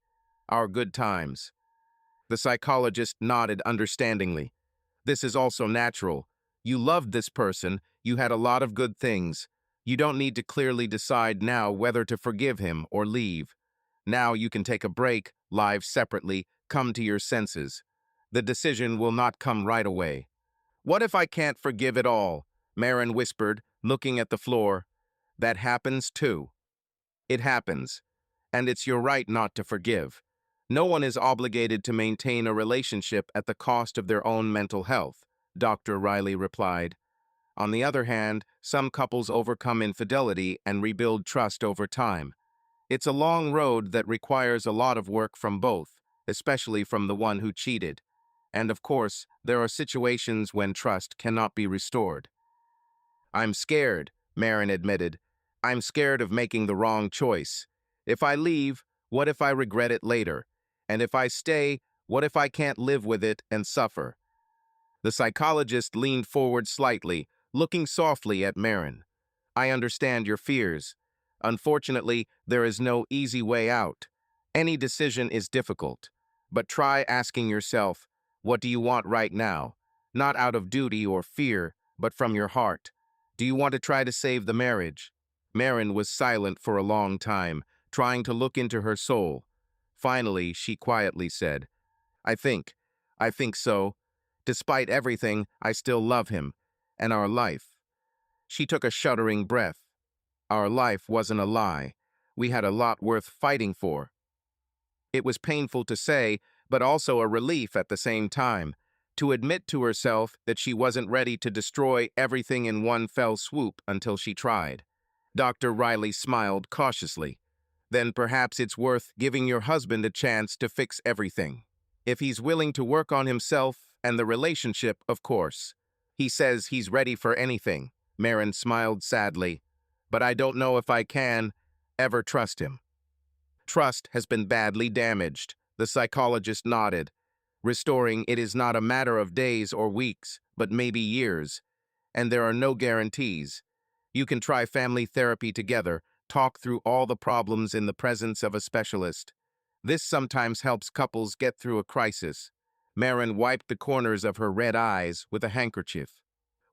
our good times." The psychologist nodded understandingly. "This is also natural. You loved this person, you had a lot of good things. You don't need to clearly decide now whether to forgive him or leave. Now you can take a break, live separately, come to your senses. The decision will not come right away." "What if I can't forgive it all?" Marin whispered, looking at the floor. "That happens too." "It happens. And it's your right not to forgive. No one is obligated to maintain a relationship at the cost of their own mental health," Dr. Riley replied. "On the other hand, some couples overcome infidelity and rebuild trust over time. It's a long road that requires a lot of work from both, especially from the one who cheated. And of course, there are situations when trust cannot be restored." "I'm scared," Marin admitted. "I'm scared of making the wrong choice. If I leave, what if I regret it later? And if I stay, what if I can't live with it and suffer?" The psychologist leaned forward slightly, looking softly at Marin. "I understand your fears. Unfortunately, there is no easy way out. Any decision is difficult. But try asking yourself, what do you want right now? Not out of duty or fear, but from your heart. Do you want to try to save the marriage?" Marin was silent for a long time, trying to look into her soul. Finally, she quietly said, I think so. Despite everything, I still love him. And our life." She took a shuddering breath. "Our life wasn't a lie. We had a lot worth fighting for." It was painful to say, but also a relief at the same time, to admit to herself that she wasn't ready to destroy everything in one fell swoop until she tried. Dr. Riley smiled cautiously. "Then perhaps it's worth giving your husband a chance to fix everything. If he's willing to work on himself and the relationship, of course. He says he's ready for anything." Marin smiled sadly. "But I don't know if I can ever trust him." "Trust has been badly damaged," the psychologist nodded. "Restoring it is not a matter of days or weeks, but maybe years. And there are no guarantees. You can try family therapy together, talk through all the problems in the presence of a specialist. This sometimes helps couples get through a crisis." Marin wiped the corners of her red eyes with a handkerchief.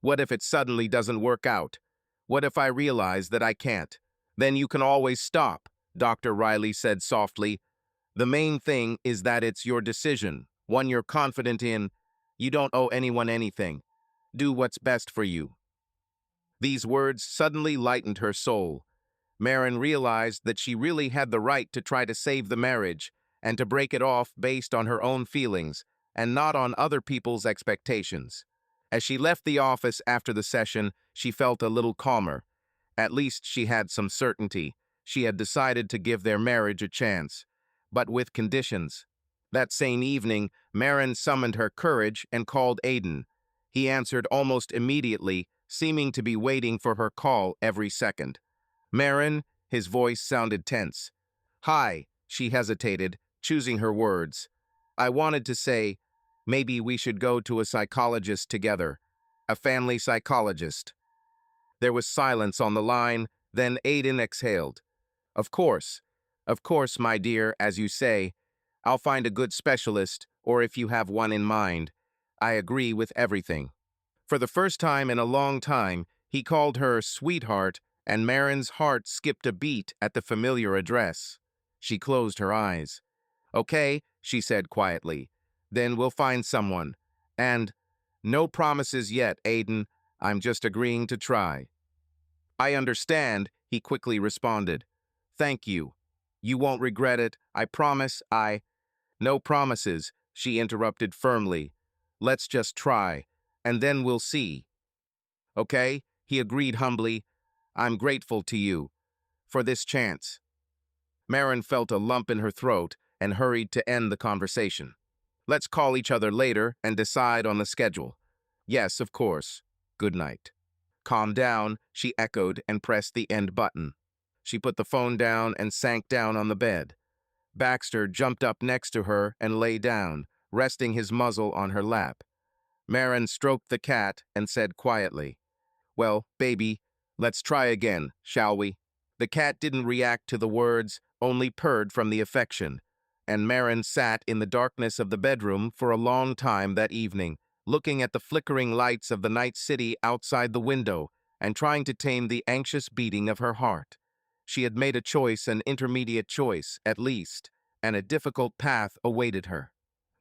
"What if it suddenly doesn't work out? What if I realize that I can't?" "Then you can always stop," Dr. Riley said softly. "The main thing is that it's your decision, one you're confident in. You don't owe anyone anything. Do what's best for you." These words suddenly lightened her soul. Marin realized that she really had the right to try to save the marriage and to break it off based on her own feelings and not on other people's expectations. As she left the office after the session, she felt a little calmer. At least she had some certainty. She had decided to give their marriage a chance, but with conditions. That same evening, Marin summoned her courage and called Aiden. He answered almost immediately, seeming to be waiting for her call every second. "Marin," his voice sounded tense. "Hi," she hesitated, choosing her words. "I wanted to say, maybe we should go to a psychologist together. A family psychologist." There was silence on the line, then Aiden exhaled. Of course, my dear, as you say. I'll find a good specialist, or if you have one in mind. I agree with everything." For the first time in a long time, he called her sweetheart, and Marin's heart skipped a beat at the familiar address. She closed her eyes. "Okay," she said quietly. "Then we'll find someone. And no promises yet, Aiden. I'm just agreeing to try." "I understand," he quickly responded. "Thank you. You won't regret it, I promise. No promises," she interrupted firmly. "Let's just try, and then we'll see." "Okay," he agreed humbly. "I'm grateful to you for this chance." Marin felt a lump in her throat and hurried to end the conversation. "Let's call each other later and decide on the schedule." "Yes, of course. Good night." "Calm down," she echoed and pressed the end button. She put the phone down and sank down on the bed. Baxter jumped up next to her and lay down, resting his muzzle on her lap. Marin stroked the cat and said quietly, "Well, baby, let's try again, shall we?" The cat didn't react to the words, only purred from the affection, and Marin sat in the darkness of the bedroom for a long time that evening, looking at the flickering lights of the night city outside the window and trying to tame the anxious beating of her heart. She had made a choice, an intermediate choice, at least, and a difficult path awaited her.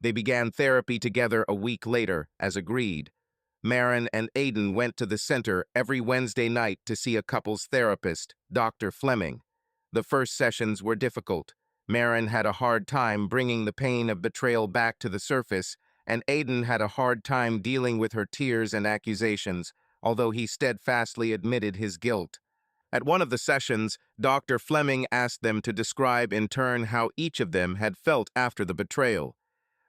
They began therapy together a week later, as agreed. Marin and Aiden went to the center every Wednesday night to see a couples therapist, Dr. Fleming. The first sessions were difficult. Marin had a hard time bringing the pain of betrayal back to the surface, and Aiden had a hard time dealing with her tears and accusations, although he steadfastly admitted his guilt. At one of the sessions, Dr. Fleming asked them to describe in turn how each of them had felt after the betrayal.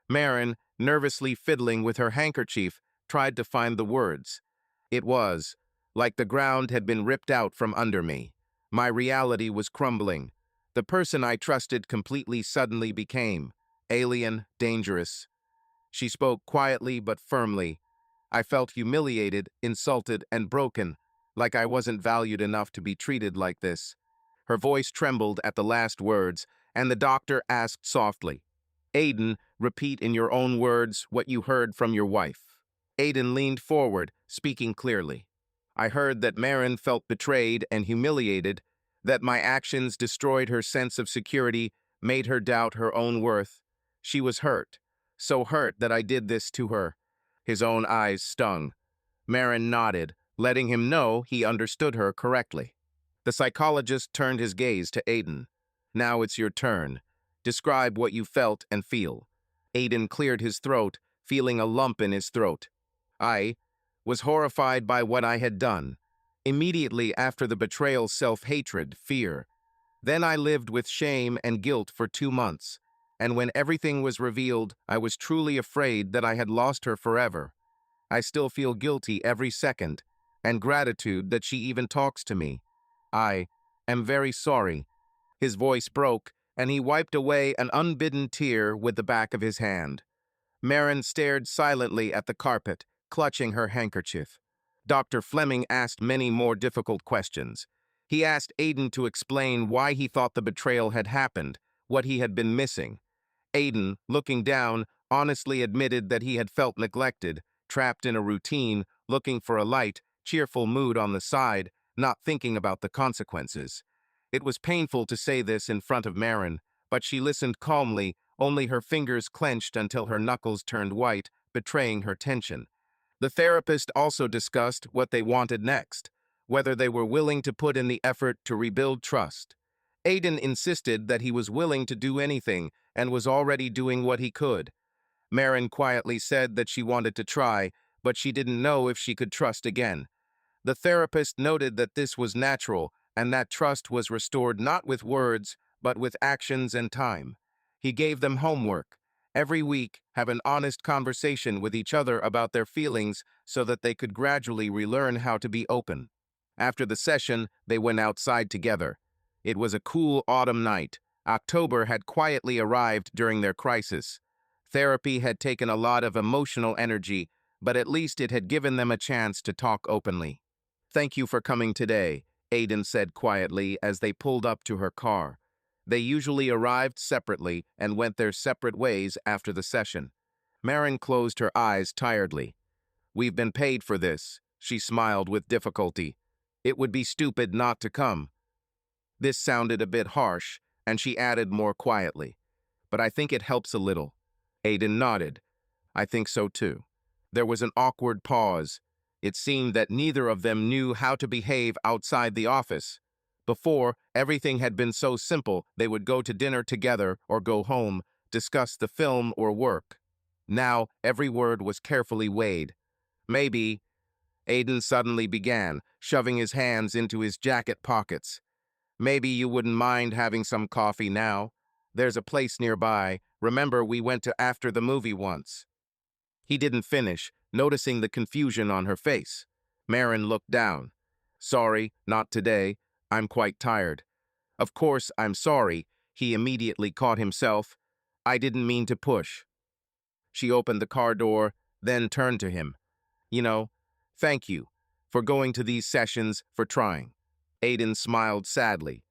Marin, nervously fiddling with her handkerchief, tried to find the words. It was like the ground had been ripped out from under me. My reality was crumbling. The person I trusted completely suddenly became alien, dangerous. She spoke quietly but firmly. I felt humiliated, insulted, and broken, like I wasn't valued enough to be treated like this. Her voice trembled at the last words, and the doctor asked softly, "Aiden, repeat in your own words what you heard from your wife." Aiden leaned forward, speaking clearly. "I heard that Marin felt betrayed and humiliated, that my actions destroyed her sense of security, made her doubt her own worth. She was hurt, so hurt that I did this to her." His own eyes stung. Marin nodded, letting him know he understood her correctly. The psychologist turned his gaze to Aiden. "Now it's your turn. Describe what you felt and feel." Aiden cleared his throat, feeling a lump in his throat. "I was horrified by what I had done. Immediately after the betrayal, self-hatred, fear. Then I lived with shame and guilt for 2 months. And when everything was revealed, I was truly afraid that I had lost her forever. I still feel guilty every second, and gratitude that she even talks to me. I am very sorry." His voice broke, and he wiped away an unbidden tear with the back of his hand. Marin stared silently at the carpet, clutching her handkerchief. Dr. Fleming asked many more difficult questions. He asked Aiden to explain why he thought the betrayal had happened, what he had been missing. Aiden, looking down, honestly admitted that he had felt neglected, trapped in a routine, looking for a light, cheerful mood on the side, not thinking about the consequences. It was painful to say this in front of Marin, but she listened calmly, only her fingers clenched until her knuckles turned white, betraying her tension. The therapist also discussed what they wanted next, whether they were willing to put in the effort to rebuild trust. Aiden insisted that he was willing to do anything and was already doing what he could. Marin quietly said that she wanted to try, but she didn't know if she could trust again. The therapist noted that this was natural and that trust was restored not with words, but with actions and time. He gave them homework. Every week, have an honest conversation with each other about their feelings so that they could gradually relearn how to be open. After the session, they went outside together. It was a cool autumn night. October had quietly arrived during their crisis. Therapy had taken a lot of emotional energy, but at least it had given them a chance to talk openly. "Thank you for coming today," Aiden said quietly as they pulled up to her car. They usually arrived separately and went their separate ways after the session. Marin closed her eyes tiredly. "We've been paid for this," she smiled with difficulty. "It would be stupid not to come." This sounded a bit harsh, and she added more quietly, "But I think it helps a little." Aiden nodded. "I think so too." There was an awkward pause. It seemed that neither of them knew how to behave outside the office. Before, everything had been so simple. They would go to dinner together or go home, discuss the film or work. Now, every word was carefully weighed. "Maybe," Aiden suddenly began, shoving his hands into his jacket pockets. "Maybe you wouldn't mind having some coffee now. There's a place nearby. Remember, we went to after the movie once." He didn't finish, noticing the confusion on her face. Marin looked down. "Sorry, not today. I'm quite tired." Of course, I'm sorry, he immediately caught himself. I didn't mean to push. She opened the car door, then turned to him. You know, thank you for going to these sessions, for trying. Aiden smiled sadly.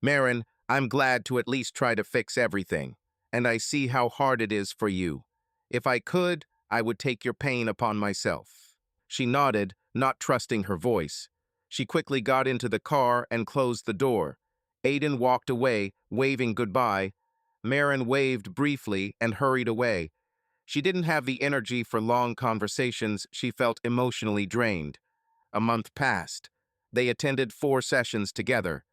Marin, I'm glad to at least try to fix everything, and I see how hard it is for you. If I could, I would take your pain upon myself. She nodded, not trusting her voice. She quickly got into the car and closed the door. Aiden walked away, waving goodbye. Marin waved briefly and hurried away. She didn't have the energy for long conversations. She felt emotionally drained. A month passed. They attended 4 sessions together.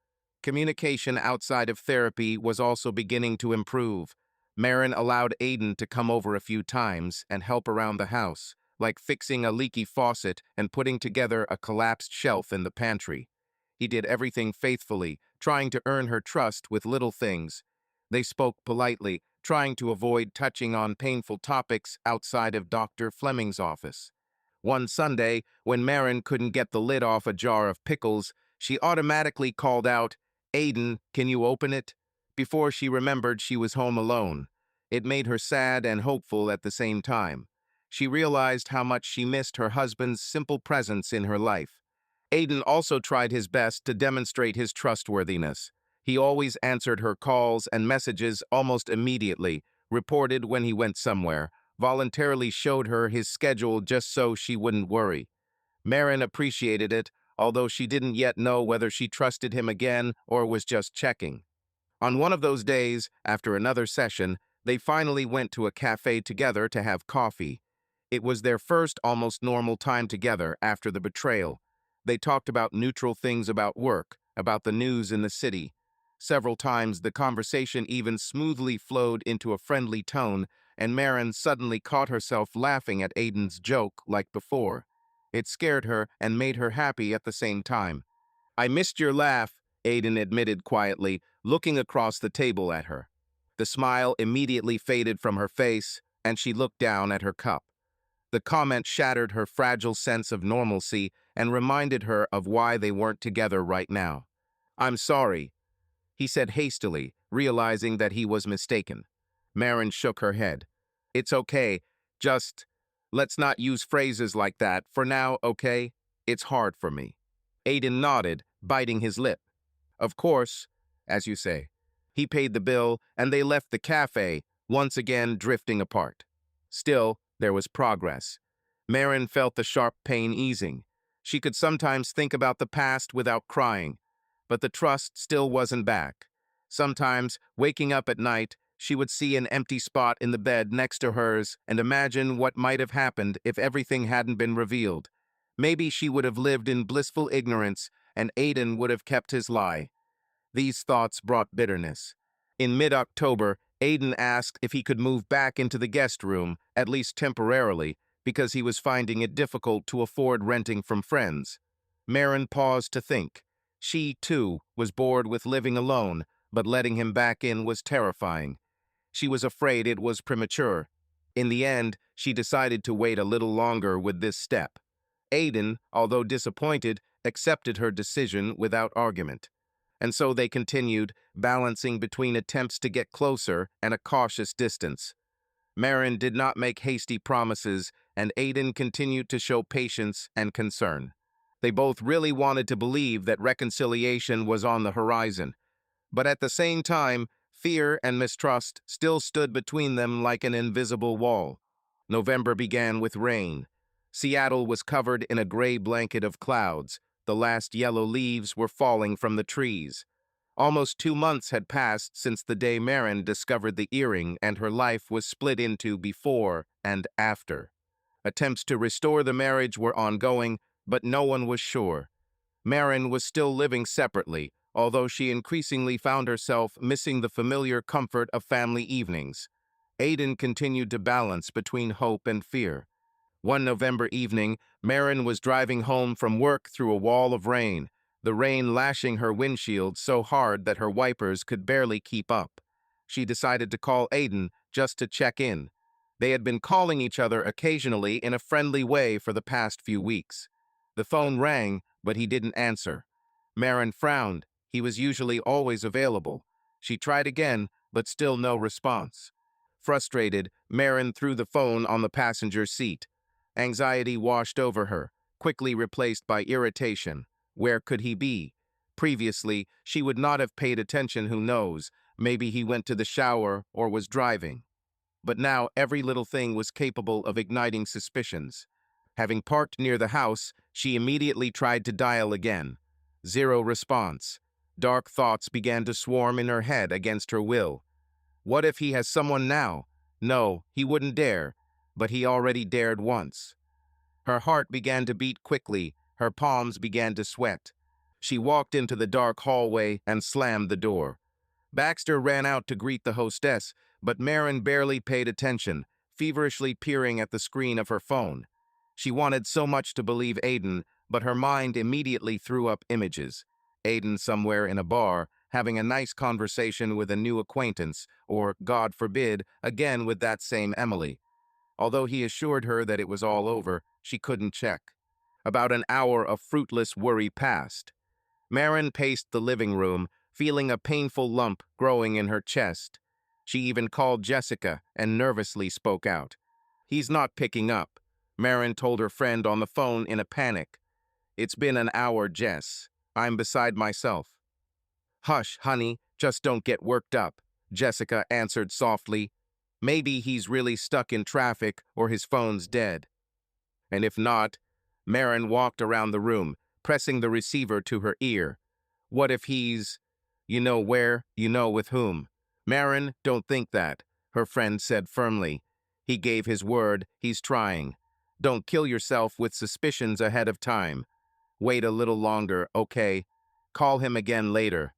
Communication outside of therapy was also beginning to improve. Marin allowed Aiden to come over a few times and help around the house, like fixing a leaky faucet and putting together a collapsed shelf in the pantry. He did everything faithfully, trying to earn her trust with little things. They spoke politely, trying to avoid touching on painful topics outside of Dr. Fleming's office. One Sunday, when Marin couldn't get the lid off a jar of pickles, she automatically called out, "Aiden, can you open it?" Before she remembered she was home alone. It made her sad and hopeful at the same time. She realized how much she missed her husband's simple presence in her life. Aiden also tried his best to demonstrate his trustworthiness. He always answered her calls and messages almost immediately, reported when he went somewhere, voluntarily showed her his schedule just so she wouldn't worry. Marin appreciated it, although she didn't yet know whether she trusted him again or was just checking. On one of those days, after another session, they finally went to a cafe together to have coffee. It was their first almost normal time together after the betrayal. They talked about neutral things about work, about the news in the city. Several times the conversation even smoothly flowed into a friendly tone, and Marin suddenly caught herself laughing at Aiden's joke like before. It scared her and made her happy at the same time. "I missed your laugh," Aiden admitted quietly, looking across the table at her. The smile immediately faded from her face, and she looked down at her cup. The comment shattered her fragile sense of normalcy and reminded her of why they weren't together right now. "I'm sorry," he said hastily, realizing that he was mistaken. Marin shook her head. "It's okay. Just, let's not use phrases like that for now, okay? It's hard for me." Aiden nodded, biting his lip. "Of course, as you say." He paid the bill, and they left the cafe, once again drifting apart. Still, there was progress. Marin felt the sharp pain easing. She could sometimes think about the past without crying, but the trust still wasn't back. Sometimes, waking up at night, she would see an empty spot in the bed next to hers and imagine what might have happened if everything hadn't been revealed. Maybe she would have lived in blissful ignorance, and Aiden would have kept his lie. These thoughts brought bitterness. In mid-October, Aiden asked if he could move back into the guest room, at least temporarily, because he was finding it difficult to afford renting from friends. Marin paused to think. She, too, was bored with living alone, but letting him back in was terrifying. She was afraid it was premature. In the end, she decided to wait a little longer with this step. Aiden, although disappointed, accepted her decision without argument. And so they continued, balancing between attempts to get closer and a cautious distance. Marin did not make hasty promises, and Aiden continued to show patience and concern. They both really wanted to believe that reconciliation was on the horizon. But at the same time, fear and mistrust still stood between them like an invisible wall. November began with rain. Seattle was covered in a gray blanket of clouds. The last yellow leaves were falling from the trees. Almost 2 months had passed since the day Marin discovered the earring, and her life was split into before and after. Attempts to restore the marriage were ongoing, but no one was sure. Marin was still living separately, although she increasingly found herself missing the familiar comfort of family evenings. Aiden continued to balance between hope and fear. One November evening, Marin was driving home from work through a wall of rain, the rain lashing her windshield so hard that her wipers could barely keep up. She decided to call Aiden just to check in. They had been calling each other occasionally in a friendly way for the past few weeks. The phone rang, but he didn't answer. Marin frowned. He was usually always available. She tried again, but still no response. Frustrated, Marin threw the phone on the passenger seat. Anxiety washed over her, quickly replaced by irritation. Where could he be? Previously, she would not have paid attention, who knows. Maybe he went to the shower or was driving. But now every little thing was capable of igniting suspicions. Having parked near the house, she immediately tried to dial again. Zero response. Dark thoughts began to swarm in her head against her will. What if he has someone now? No, he wouldn't dare, but he already dared once. Her heart began to beat quickly, her palms began to sweat. She walked into the dark hallway and slammed the door. Baxter ran out to greet the hostess, but Marin barely paid attention, feverishly peering at the screen of her phone. She wanted so much to believe Aiden, but her mind immediately threw up images. Aiden somewhere in a bar, having a nice conversation with a new acquaintance, or, God forbid, again with that same Emily. Although he assured her that it was all over, she couldn't check. About an hour of fruitless worry passed. Marin paced the living room, feeling a painful lump growing in her chest. She even called Jessica and nervously spoke out. "He's not picking up," Marin told her friend on the phone in a panic. "It's been an hour, Jess. I'm beside myself." "Hush, honey, just don't get worked up," Jessica answered softly. "Maybe he's really stuck in traffic or his phone's dead." And if not, Marin walked around the room, pressing the receiver to her ear. What if he's, you know where, you know with whom? "Marin, don't think that," her friend said firmly. "He gave his word, he's trying. Don't kill yourself with suspicions ahead of time. Wait a little longer, okay? Call him again later."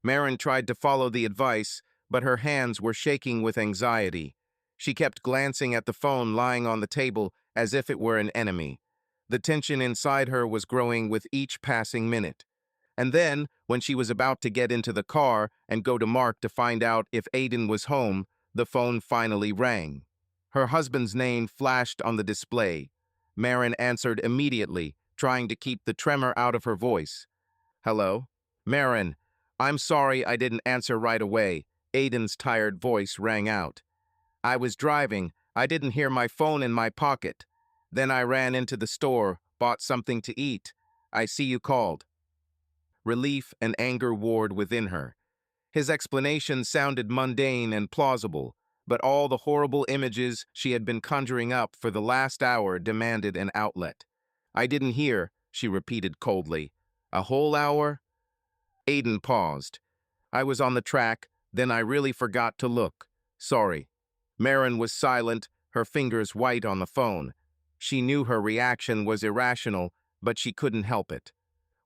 Marin tried to follow the advice, but her hands were shaking with anxiety. She kept glancing at the phone lying on the table as if it were an enemy. The tension inside her was growing with each passing minute. And then, when she was about to get into the car and go to Mark to find out if Aiden was home, the phone finally rang. Her husband's name flashed on the display. Marin answered immediately, trying to keep the tremor out of her voice. "Hello? Marin, I'm sorry I didn't answer right away," Aiden's tired voice rang out. "I was driving. I didn't hear my phone in my pocket. Then I ran into the store, bought something to eat. I see you called." Relief and anger warred within her. His explanation sounded mundane and plausible, but all the horrible images she had been conjuring up for the last hour demanded an outlet. "I didn't hear," she repeated coldly. "A whole hour?" Aiden paused. "I was on the track, then I really forgot to look. Sorry." Marin was silent, her fingers white on the phone. She knew her reaction was irrational, but she couldn't help it.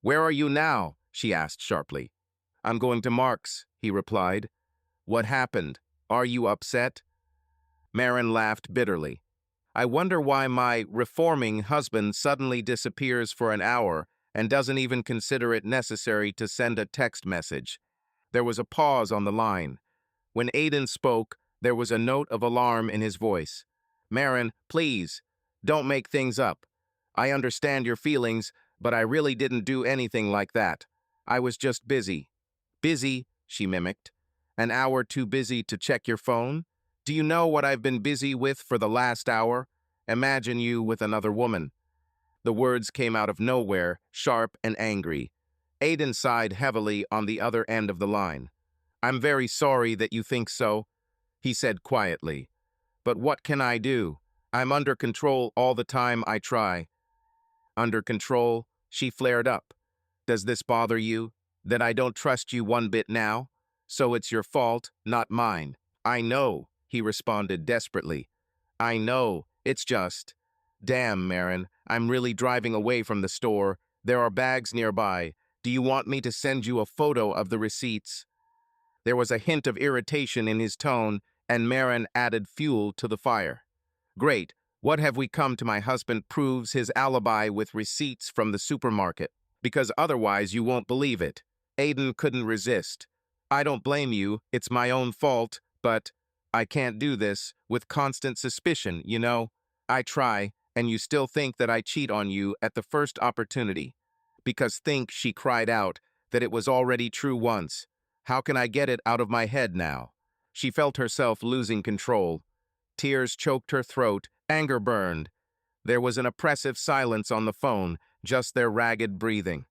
"Where are you now?" she asked sharply. "I'm going to Mark's," he replied. "What happened? Are you upset?" Marin laughed bitterly. "I wonder why my reforming husband suddenly disappears for an hour and doesn't even consider it necessary to send a text message." There was a pause on the line. When Aiden spoke, there was a note of alarm in his voice. "Marin, please, don't make things up. I understand your feelings, but I really didn't do anything like that. I was just busy." "Busy," she mimicked. "An hour too busy to check your phone? Do you know what I've been busy with for the last hour? Imagine you with another woman." The words came out of nowhere, sharp and angry. Aiden sighed heavily on the other end of the line. "I'm very sorry that you think so," he said quietly. "But what can I do? I'm under control all the time I try." "Under control?" She flared up. "Does this bother you? That I don't trust you one bit now? So it's your fault, not mine." "I know," he responded desperately. "I know. It's just... Damn, Marin, I'm really driving away from the store. There are bags nearby. Do you want me to send you a photo of the receipts?" There was a hint of irritation in his tone, and Marin added fuel to the fire. "Great. What have we come to? My husband proves his alibi with receipts from the supermarket, because otherwise you won't believe it." Aiden couldn't resist. "I don't blame you, it's my own fault, but I can't do this with constant suspicion, you know. I try, and you still think that I cheat on you at the first opportunity." "Because think," she cried out, that it was already true once. How can I get it out of my head now? She felt herself losing control. Tears choked her throat, anger burned. There was an oppressive silence on the phone, just their ragged breathing.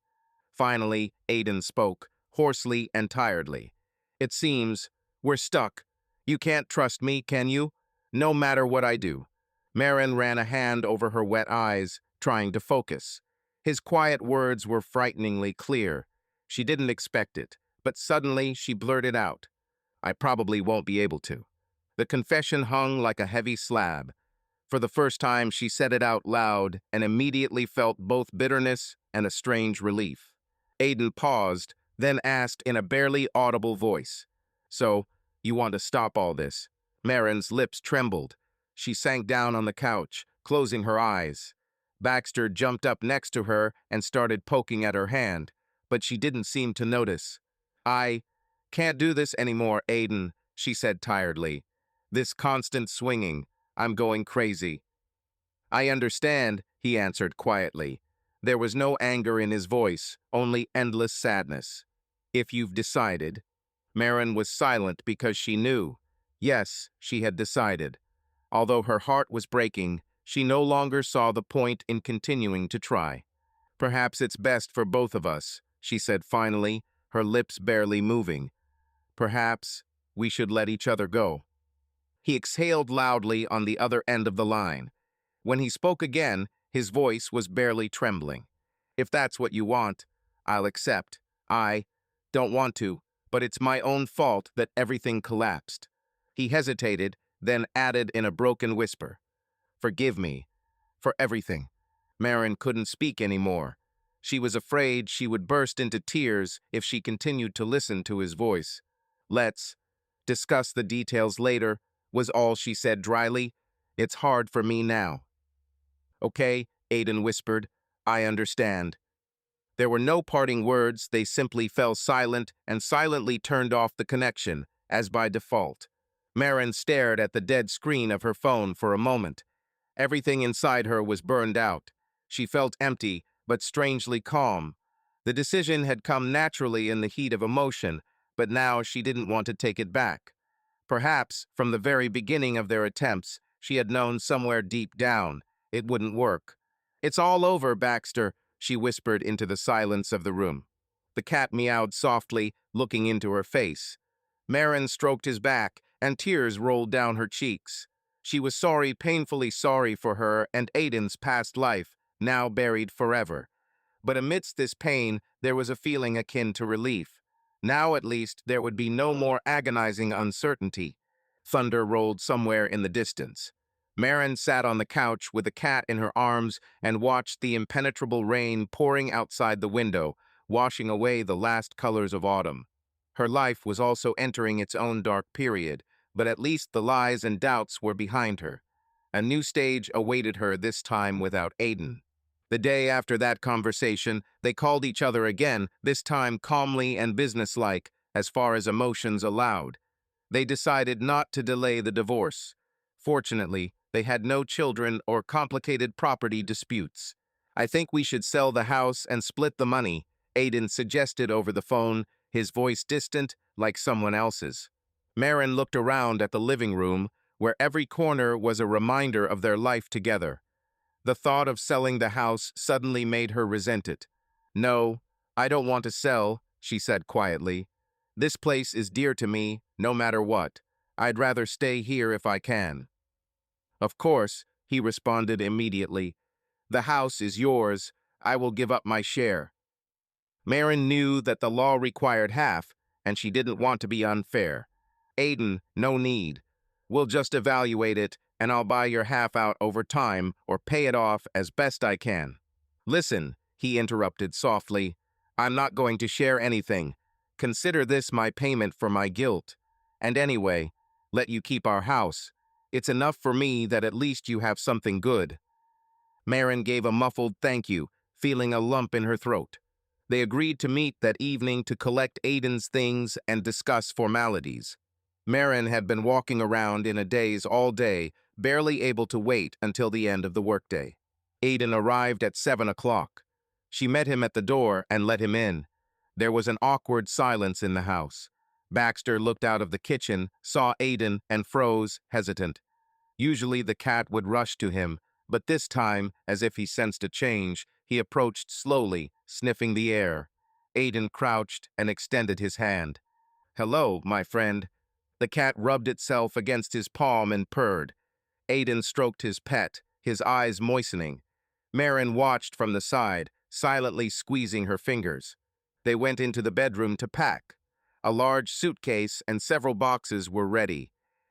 Finally, Aiden spoke, hoarsely and tiredly. It seems we're stuck. You can't trust me, can you? No matter what I do. Marin ran a hand over her wet eyes, trying to focus. His quiet words were frighteningly clear. She didn't expect it, but suddenly she blurted out, I probably won't be able to. The confession hung like a heavy slab. For the first time, she said it out loud and immediately felt both bitterness and a strange relief. Aiden paused, then asked in a barely audible voice, So, you want to stop all this? Marin's lips trembled. She sank down on the couch, closing her eyes. Baxter jumped up next to her and started poking at her hand, but she didn't seem to notice. I can't do this anymore, Aiden, she said tiredly. This constant swinging, I'm going crazy. I understand, he answered quietly. There was no anger in his voice, only endless sadness. If you've decided. Marin was silent because she knew. Yes, she had decided. Although her heart was breaking, she no longer saw the point in continuing to try. Perhaps it's best for both of us, she said finally, her lips barely moving. Perhaps we should let each other go. He exhaled loudly on the other end of the line. When he spoke again, his voice was barely trembling. If that's what you want, I'll accept. I don't want to, but it's my own fault that everything collapsed. He hesitated, then added in a broken whisper, Forgive me. For everything. Marin couldn't speak anymore. She was afraid she would burst into tears if she continued to listen to his voice. Let's discuss the details later, was all she said dryly. It's hard for me now. Okay, Aiden whispered. I understand. There were no parting words, they simply fell silent and silently turned off the connection, as by default. Marin stared at the dead screen of her phone for a moment. Everything inside her was burned out. She felt empty, but strangely calm. The decision had come naturally in the heat of emotion, but now she didn't want to take it back. Perhaps, from the very beginning of their attempts, she had known somewhere deep down it wouldn't work. It's all over, Baxter, she whispered into the silence of the room. The cat meowed softly, looking into her face. Marin stroked his back, and tears rolled down her cheeks. She was sorry, painfully sorry for her and Aiden's past life, now buried forever. But amidst this pain, there was a feeling akin to relief. Now, at least, there would be no more agonizing uncertainty. Thunder rolled somewhere in the distance. Marin sat on the couch with the cat in her arms and watched the impenetrable rain pouring outside the window, washing away the last colors of autumn. Her life was also entering its own dark period, but at least the lies and doubts were behind her. A new stage awaited her, this time without Aiden. The day after that conversation, they called each other again, this time calmly and businesslike, as far as emotions allowed. They decided not to delay the divorce. Fortunately, they had no children or complicated property disputes. I think we should sell the house and split the money, Aiden suggested over the phone, his voice distant, like someone else's. Marin looked around at the living room, where every corner was a reminder of their life together. The thought of selling the house suddenly made her resent it. No, I don't want to sell, she said quietly. This place is dear to me, no matter what. I'd rather stay here if I can. Of course, he responded immediately. The house is yours. I will give up my share. Marin knew that the law required half, and she didn't want to be unfair. Aiden, no need. We'll just evaluate it, and I'll buy your half out over time or pay it off as best I can. Listen, he interrupted softly. I'm not going to share anything. Consider this my payment for my guilt. And anyway, let you keep our house. It's enough for me that at least you have something good. Marin gave a muffled thank you, feeling a lump in her throat. They agreed to meet that evening to collect Aiden's things and discuss formalities. Marin had been walking around in a daze all day, barely able to wait until the end of the workday. Aiden arrived at 7 o'clock. She met him at the door and let him in. There was an awkward silence in the house. Baxter looked out of the kitchen, saw Aiden, and froze, hesitant. Usually the cat would rush to him, but this time, as if he sensed a change, he approached slowly, sniffing the air. Aiden crouched and extended his hand. "Hello, my friend." The cat rubbed itself against his palm and purred. Aiden stroked his pet, his eyes moistening. Marin watched from the side, silently squeezing her fingers. They went into the bedroom to pack. A large suitcase and several boxes were ready.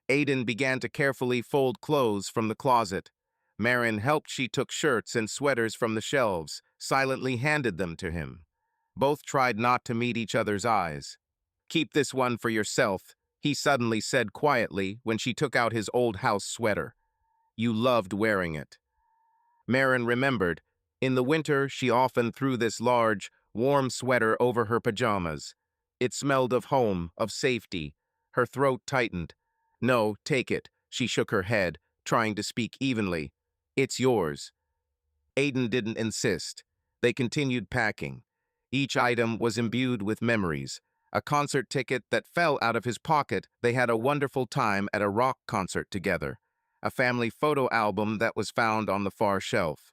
Aiden began to carefully fold clothes from the closet. Marin helped. She took shirts and sweaters from the shelves, silently handed them to him. Both tried not to meet each other's eyes. "Keep this one for yourself," he suddenly said quietly when she took out his old house sweater. "You loved wearing it." Marin remembered. In the winter, she often threw this large, warm sweater over her pajamas. It smelled of home, of safety. Her throat tightened. "No, take it." She shook her head, trying to speak evenly. "It's yours." Aiden didn't insist. They continued packing. Each item was imbued with memories. A concert ticket that fell out of his pocket. They had a wonderful time at a rock concert together. A family photo album that was found on the far shelf.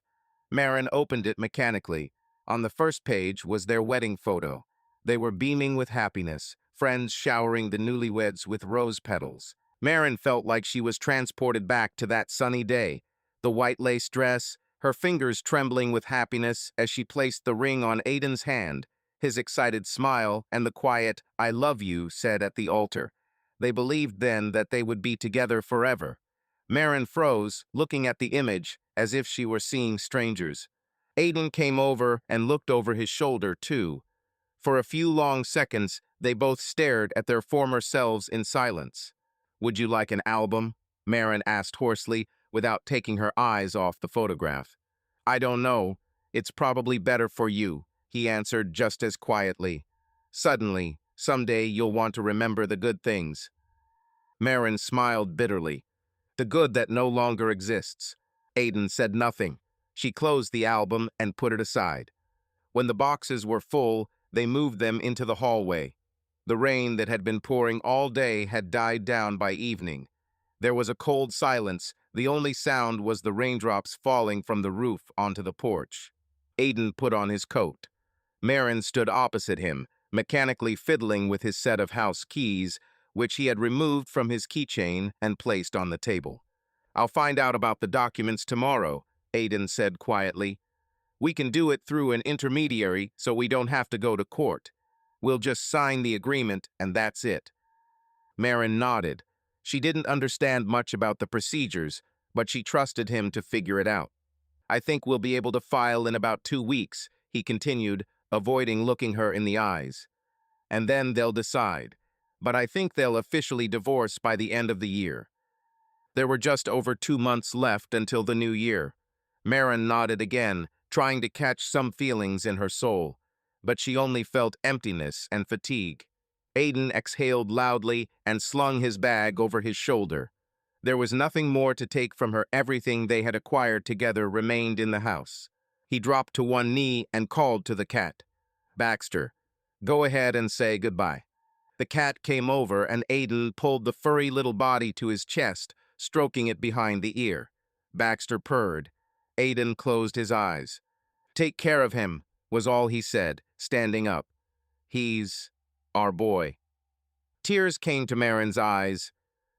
Marin opened it mechanically. On the first page was their wedding photo. They were beaming with happiness, friends showering the newlyweds with rose petals. Marin felt like she was transported back to that sunny day. The white lace dress, her fingers trembling with happiness as she placed the ring on Aiden's hand, his excited smile, and the quiet, "I love you," said at the altar. They believed then that they would be together forever. Marin froze, looking at the image as if she were seeing strangers. Aiden came over and looked over his shoulder, too. For a few long seconds, they both stared at their former selves in silence. "Would you like an album?" Marin asked hoarsely, without taking her eyes off the photograph. "I don't know. It's probably better for you," he answered just as quietly. "Suddenly, someday you'll want to remember the good things." Marin smiled bitterly. "The good that no longer exists." Aiden said nothing. She closed the album and put it aside. When the boxes were full, they moved them into the hallway. The rain that had been pouring all day had died down by evening. There was a cold silence. The only sound was the raindrops falling from the roof onto the porch. Aiden put on his coat. Marin stood opposite him, mechanically fiddling with his set of house keys, which he had removed from his keychain and placed on the table. "I'll find out about the documents tomorrow," Aiden said quietly. "We can do it through an intermediary so we don't have to go to court. We'll just sign the agreement and that's it." Marin nodded. She didn't understand much about the procedures, but she trusted him to figure it out. "I think we'll be able to file in about 2 weeks," he continued, avoiding looking her in the eyes. "And then they'll decide. But I think they'll officially divorce by the end of the year." There were just over 2 months left until the new year. Marin nodded again, trying to catch some feelings in her soul. But she only felt emptiness and fatigue. Aiden exhaled loudly and slung his bag over his shoulder. There was nothing more to take from her. Everything they had acquired together remained in the house. He dropped to one knee and called to the cat. "Baxter, go ahead and say goodbye." The cat came over and Aiden pulled the furry little body to his chest, stroking it behind the ear. Baxter purred. Aiden closed his eyes. "Take care of him," was all he said, standing up. "He's our boy." Tears came to Marin's eyes.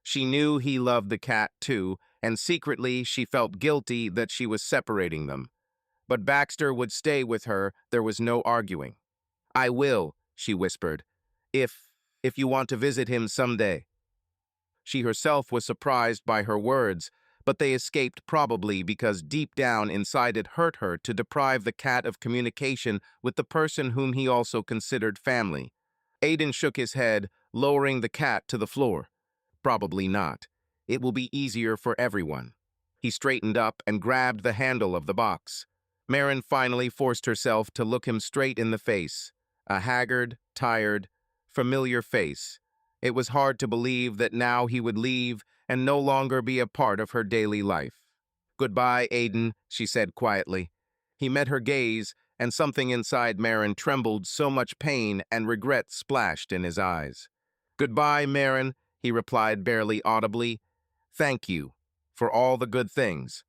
She knew he loved the cat too, and secretly she felt guilty that she was separating them. But Baxter would stay with her. There was no arguing. "I will," she whispered, if you want to visit him someday." She herself was surprised by her words, but they escaped probably because deep down inside it hurt her to deprive the cat of communication with the person whom he also considered family. Aiden shook his head, lowering the cat to the floor. "Probably not. It will be easier for everyone." He straightened up and grabbed the handle of the box. Marin finally forced herself to look him straight in the face. A haggard, tired, familiar face. It was hard to believe that now he would leave and no longer be a part of her daily life. "Goodbye, Aiden," she said quietly. He met her gaze, and something inside Marin trembled, so much pain and regret splashed in his eyes. "Goodbye, Marin," he replied barely audibly. "Thank you for all the good things."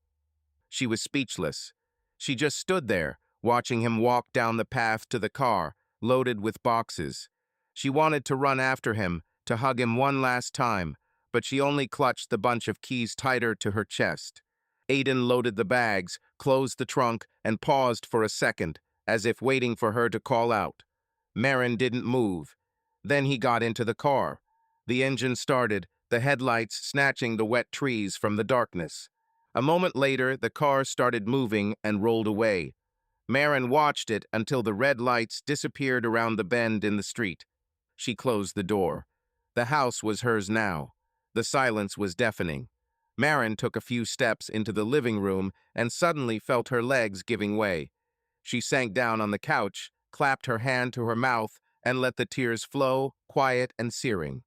She was speechless. She just stood there, watching him walk down the path to the car, loaded with boxes. She wanted to run after him, to hug him one last time, but she only clutched the bunch of keys tighter to her chest. Aiden loaded the bags, closed the trunk, and paused for a second, as if waiting for her to call out. Marin didn't move. Then he got into the car. The engine started, the headlights snatching the wet trees from the darkness. A moment later, the car started moving and rolled away. Marin watched it until the red lights disappeared around the bend in the street. She closed the door. The house was hers now. The silence was deafening. Marin took a few steps into the living room and suddenly felt her legs giving way. She sank down on the couch, clapped her hand to her mouth, and let the tears flow, quiet and searing.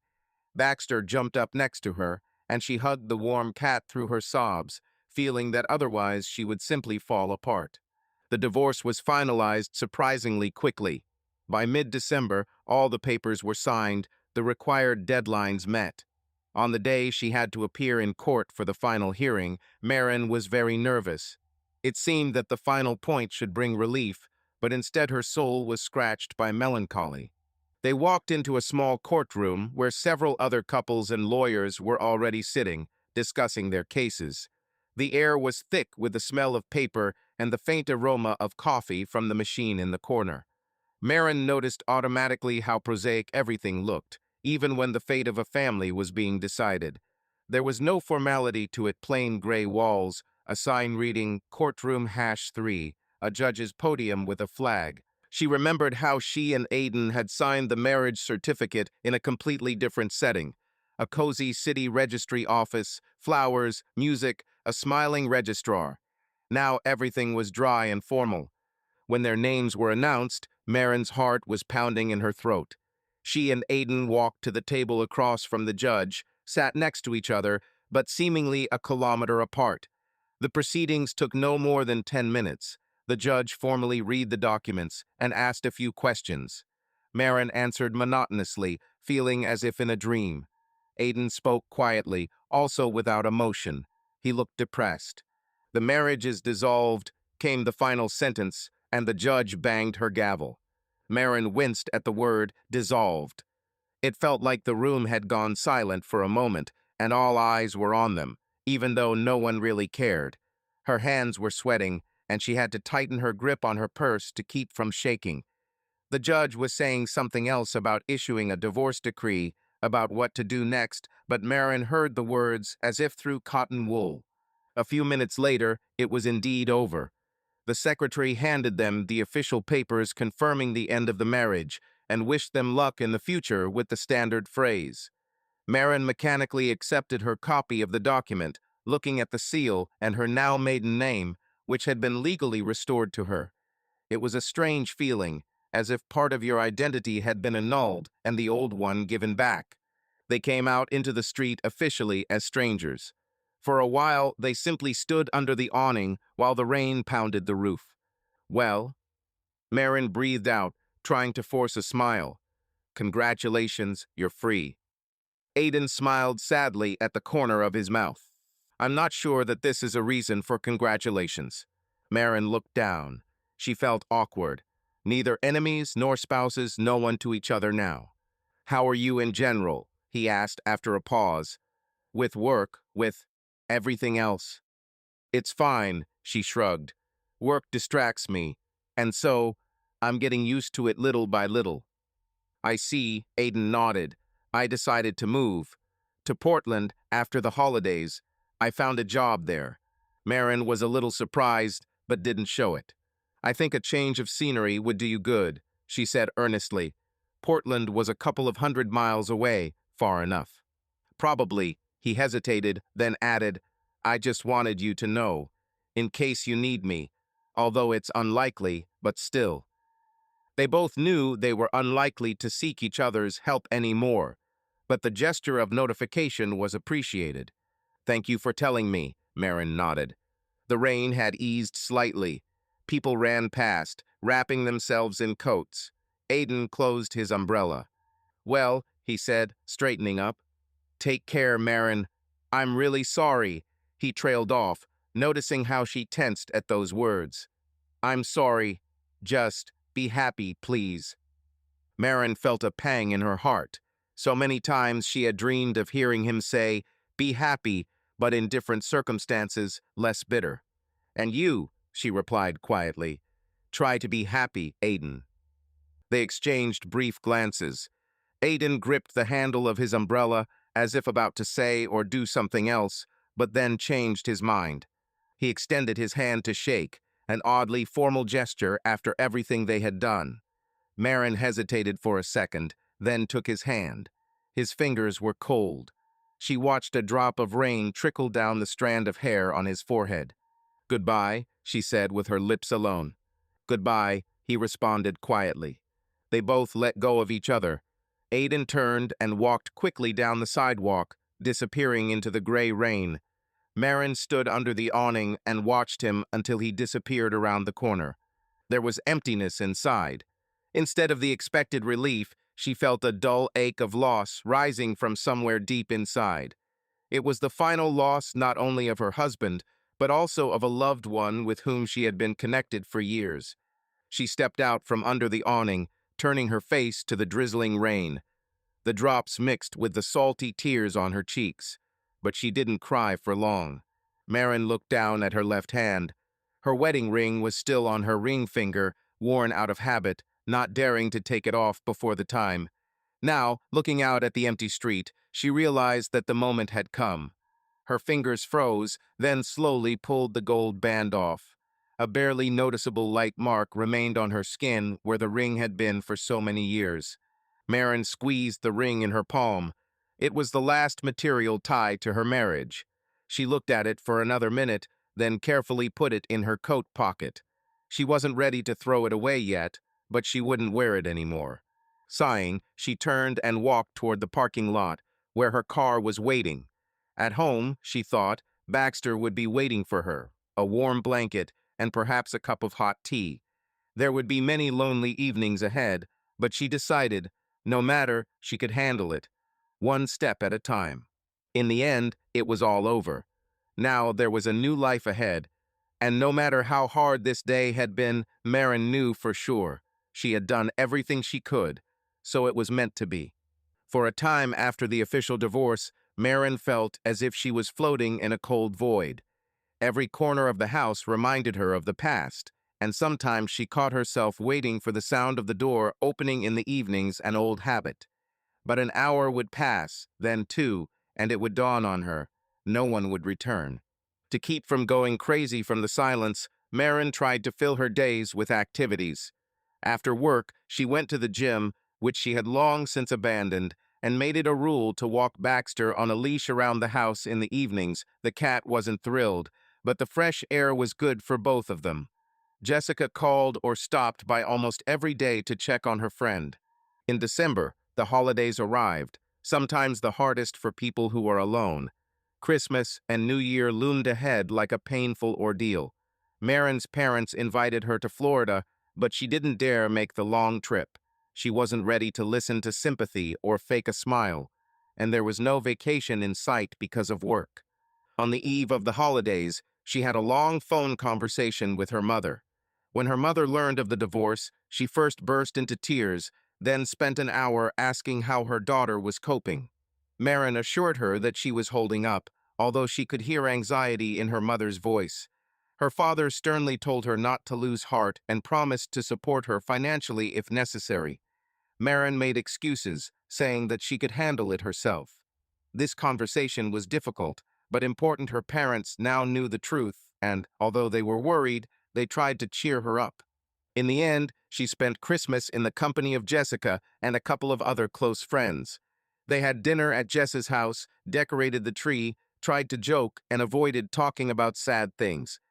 Baxter jumped up next to her, and she hugged the warm cat through her sobs, feeling that otherwise she would simply fall apart. The divorce was finalized surprisingly quickly. By mid-December, all the papers were signed, the required deadlines met. On the day she had to appear in court for the final hearing, Marin was very nervous. It seemed that the final point should bring relief, but instead her soul was scratched by melancholy. They walked into a small courtroom where several other couples and lawyers were already sitting, discussing their cases. The air was thick with the smell of paper and the faint aroma of coffee from the machine in the corner. Marin noticed automatically how prosaic everything looked, even when the fate of a family was being decided. There was no formality to it: plain gray walls, a sign reading Courtroom #3, a judge's podium with a flag. She remembered how she and Aiden had signed the marriage certificate in a completely different setting. A cozy city registry office, flowers, music, a smiling registrar. Now everything was dry and formal. When their names were announced, Marin's heart was pounding in her throat. She and Aiden walked to the table across from the judge, sat next to each other, but seemingly a kilometer apart. The proceedings took no more than 10 minutes. The judge formally read the documents and asked a few questions. Marin answered monotonously, feeling as if in a dream. Aiden spoke quietly, also without emotion. He looked depressed. "The marriage is dissolved," came the final sentence, and the judge banged her gavel. Marin winced at the word dissolved. It felt like the room had gone silent for a moment, and all eyes were on them, even though no one really cared. Her hands were sweating, and she had to tighten her grip on her purse to keep from shaking. The judge was saying something else about issuing a divorce decree, about what to do next, but Marin heard the words as if through cotton wool. A few minutes later, it was indeed over. The secretary handed them the official papers confirming the end of the marriage and wished them luck in the future with the standard phrase. Marin mechanically accepted her copy of the document, looking at the seal and her now maiden name, which had been legally restored to her. It was a strange feeling, as if part of your identity had been annulled and the old one given back. They came out into the street officially as strangers. For a while, they simply stood under the awning while the rain pounded the roof. "Well," Marin breathed out, trying to force a smile. "Congratulations, you're free." Aiden smiled sadly at the corner of his mouth. "I'm not sure that this is a reason for congratulations." Marin looked down. She felt awkward. Neither enemies nor spouses, no one to each other now. "How are you in general?" he asked after a pause. "With work, with everything else." "It's fine," she shrugged. "Work distracts me, and so I'm getting used to it little by little." "I see," Aiden nodded. "I decided to move to Portland after the holidays. I found a job there." Marin was a little surprised, but didn't show it. "I think a change of scenery would do you good," she said earnestly. Portland was a couple of 100 miles away, far enough. "Probably," he hesitated, then added, "I just wanted you to know, in case you need me, although it's unlikely, but still." They both knew they were unlikely to seek each other's help anymore, but the gesture of notification was appreciated. "Thank you for telling me," Marin nodded. The rain had eased slightly. People ran past, wrapping themselves in coats. Aiden closed his umbrella. "Well," he said, straightening up. "Take care, Marin. I'm really sorry." He trailed off, noticing how she tensed at those words. "I'm sorry. Just be happy, please." Marin felt a pang in her heart. So many times she had dreamed of hearing him say, "Be happy," but in different circumstances, less bitter. "And you," she replied quietly. "Try to be happy, Aiden." They exchanged brief glances. Aiden gripped the handle of his umbrella as if about to say or do something else, but then changed his mind. He extended his hand to shake, an oddly formal gesture after everything they had done. Marin hesitated for a second, then took his hand. His fingers were cold. She watched a drop of rain trickle down the strand of hair on his forehead. "Goodbye," she said with her lips alone. "Goodbye," he responded quietly. They both let go of each other. Aiden turned and walked quickly down the sidewalk, disappearing into the gray rain. Marin stood under the awning and watched him until he disappeared around the corner. There was emptiness inside. Instead of the expected relief, she felt a dull ache of loss rising from somewhere deep inside. It was the final loss not only of her husband, but also of a loved one with whom she had been connected for years. She stepped out from under the awning, turning her face to the drizzling rain. The drops mixed with the salty tears on her cheeks, but she didn't cry for long. Marin looked down at her left hand. Her wedding ring was still on her ring finger, worn out of habit, not daring to take it off before the time. Now, looking out at the empty street, she realized that the moment had come. Her fingers froze, then slowly pulled the gold band off. A barely noticeable light mark remained on her skin where the ring had been for so many years. Marin squeezed the ring in her palm. It was the last material tie to her marriage. She looked at it for another minute, then carefully put it in her coat pocket. She wasn't ready to throw it away yet, but she wouldn't wear it anymore. Sighing, she turned and walked toward the parking lot, where her car was waiting. At home, she thought, Baxter would be waiting for her, a warm blanket, and perhaps a cup of hot tea. There would be many lonely evenings ahead, but she decided, no matter, she could handle it, one step at a time. In the end, it was all over. Now there was a new life ahead, and no matter how hard this day had been, Marin knew for sure. She had done everything she could, so it was meant to be. For a time after the official divorce, Marin felt as if she was floating in a cold void. Every corner of the house reminded her of the past, and sometimes she caught herself waiting for the sound of the door opening in the evenings, an old habit. But an hour would pass, then two, and it would dawn on her. No one would return. To keep from going crazy from the silence, Marin tried to fill her days with activities. After work, she went to the gym, which she had long since abandoned, and made it a rule to walk Baxter on a leash around the house in the evenings. The cat wasn't thrilled, but the fresh air was good for both of them. Jessica called or stopped by almost every day to check on her friend. In December, the holidays arrived, sometimes the hardest for people who are alone. Christmas and New Year loomed ahead like a painful ordeal. Marin's parents invited her to Florida, but she didn't dare make the long trip. She wasn't ready to listen to sympathy or fake a smile, and there was no vacation in sight because of work. On the eve of the holidays, she had a long phone conversation with her mother. When her mother learned of the divorce, she first burst into tears, then spent an hour asking how her daughter was coping. Marin assured her that she was holding up, although she could hear anxiety in her mother's voice. Her father sternly told her not to lose heart and promised to support her financially if necessary. Marin made excuses, saying that she could handle it herself. This conversation was difficult, but important. Her parents now knew the truth, and, although they were worried, they tried to cheer her up. In the end, she spent Christmas in the company of Jessica and a couple of other close friends. They had dinner at Jess's house, decorated the tree, tried to joke, and avoided talking about sad things.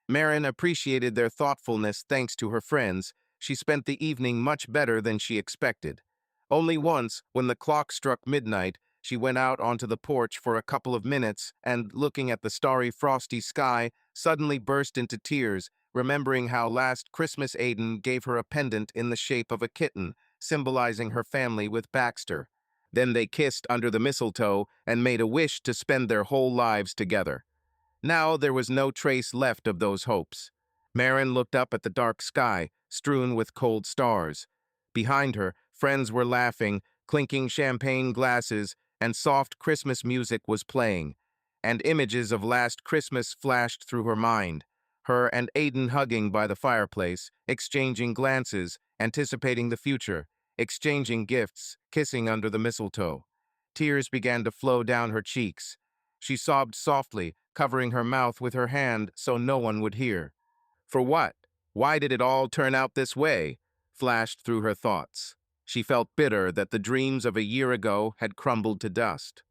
Marin appreciated their thoughtfulness thanks to her friends. She spent the evening much better than she expected. Only once, when the clock struck midnight, she went out onto the porch for a couple of minutes and, looking at the starry, frosty sky, suddenly burst into tears, remembering how last Christmas Aiden gave her a pendant in the shape of a kitten, symbolizing her family with Baxter. Then they kissed under the mistletoe and made a wish to spend their whole lives together. Now there was no trace left of those hopes. Marin looked up at the dark sky, strewn with cold stars. Behind her, friends were laughing, clinking champagne glasses, and soft Christmas music was playing. And images of last Christmas flashed through her mind. Her and Aiden hugging by the fireplace, exchanging glances, anticipating the future, exchanging gifts, kissing under the mistletoe. Tears began to flow down her cheeks. She sobbed softly, covering her mouth with her hand so no one would hear. For what? Why did it all turn out this way? Flashed through her thoughts. She felt bitter that the dreams of a year ago had crumbled to dust.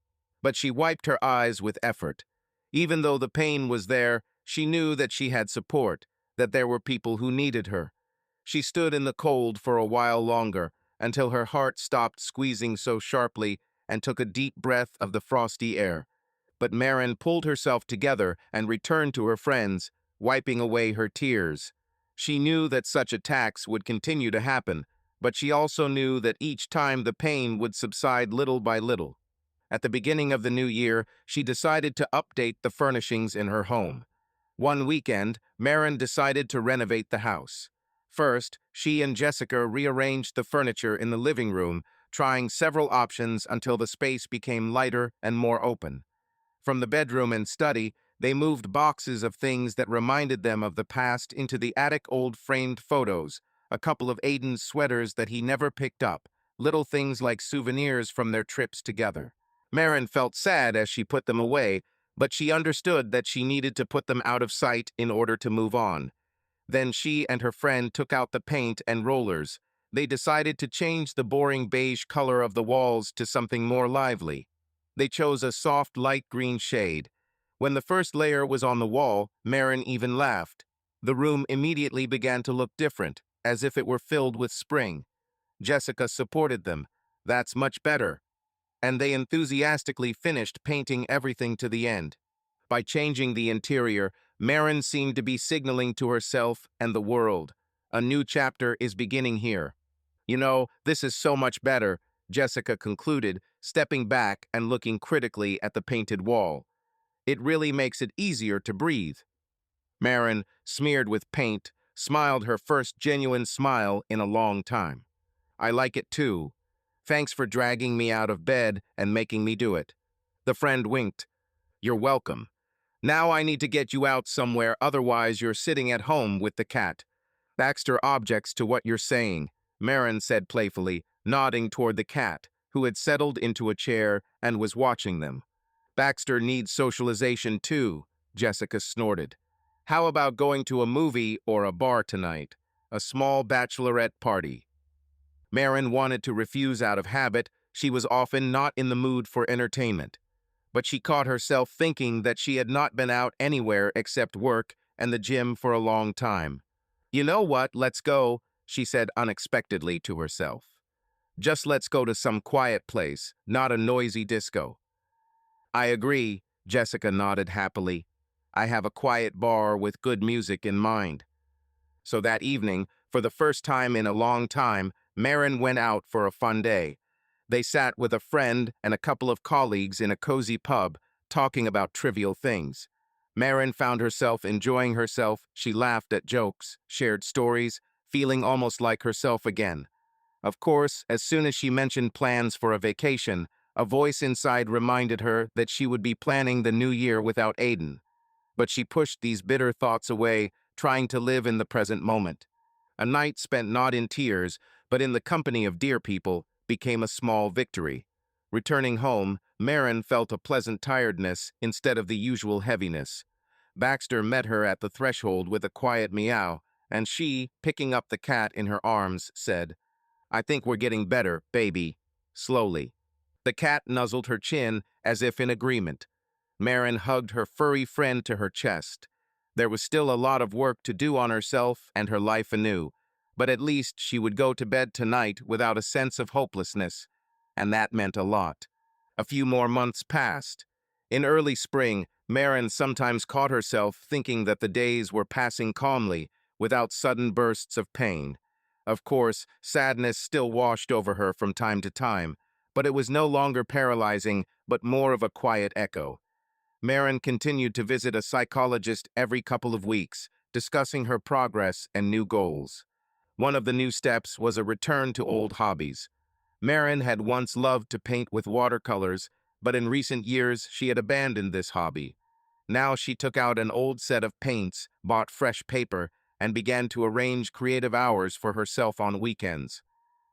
But she wiped her eyes with effort. Even though the pain was there, she knew that she had support, that there were people who needed her. She stood in the cold for a while longer, until her heart stopped squeezing so sharply and took a deep breath of the frosty air. But Marin pulled herself together and returned to her friends, wiping away her tears. She knew that such attacks would continue to happen, but she also knew that each time the pain would subside little by little. At the beginning of the new year, she decided to update the furnishings in her home. One weekend, Marin decided to renovate the house. First, she and Jessica rearranged the furniture in the living room, trying several options until the space became lighter and more open. From the bedroom and study, they moved boxes of things that reminded them of the past into the attic old framed photos, a couple of Aiden's sweaters that he never picked up, little things like souvenirs from their trips together. Marin felt sad as she put them away, but she understood that she needed to put them out of sight in order to move on. Then she and her friend took out the paint and rollers. They decided to change the boring beige color of the walls to something more lively. They chose a soft light green shade. When the first layer was on the wall, Marin even laughed. The room immediately began to look different, as if it were filled with spring. Jessica supported them. That's much better. And they enthusiastically finished painting everything to the end. By changing the interior, Marin seemed to be signaling to herself and the world. A new chapter is beginning here. You know, this is so much better, Jessica concluded, stepping back and looking critically at the painted wall. It really makes it easier to breathe. Marin, smeared with paint, smiled her first genuine smile in a long time. I like it too. Thanks for dragging me out of bed and making me do it. The friend winked. You're welcome. Now I need to get you out somewhere, otherwise you're sitting at home with the cat. Baxter objects to what you're saying, Marin said playfully, nodding toward the cat, who had settled into a chair and was watching them. Baxter needs socialization too, Jessica snorted. How about going to a movie or a bar tonight? A small bachelorette party. Marin wanted to refuse out of habit. She was often not in the mood for entertainment. But she caught herself thinking that she had not been out anywhere except work and the gym for a long time. You know what, let's go, she said unexpectedly to herself. Just let's go to some quiet place, not a noisy disco. I agree, Jessica nodded happily. I have a quiet bar with good music in mind. So that evening, for the first time in a long time, Marin went out for a fun day. They sat with a friend and a couple of colleagues in a cozy pub, talking about trivial things. Marin found herself enjoying herself. She laughed at jokes, shared stories, feeling almost like herself again. Of course, as soon as she mentioned plans for a vacation, a voice inside reminded her that she would be planning the new year without Aiden. But she pushed these bitter thoughts away, trying to live in the present moment. A night spent not in tears, but in the company of dear people, became a small victory. Returning home, Marin felt a pleasant tiredness instead of the usual heaviness. Baxter met her at the threshold with a quiet meow, and she, picking up the cat in her arms, said, I think we're getting better, baby. Slowly. The cat nuzzled her chin as if in agreement. Marin hugged her furry friend to her chest. There was still a lot of work to do on herself and her life anew, but at least she would go to bed tonight without a sense of hopelessness, and that meant a lot. A few more months passed. In early spring, Marin sometimes caught herself thinking that the days were passing calmly, without sudden bursts of pain. Of course, sadness still washed over her from time to time, but it was no longer paralyzing, but more of a quiet echo. Marin continued to visit a psychologist every couple of weeks, discussing her progress and new goals. One of the new steps was a return to old hobbies. Marin had once loved to paint with watercolors, but in recent years she had abandoned this hobby. Now she took out an old set of paints, bought fresh paper, and began to arrange creative hours for herself on weekends.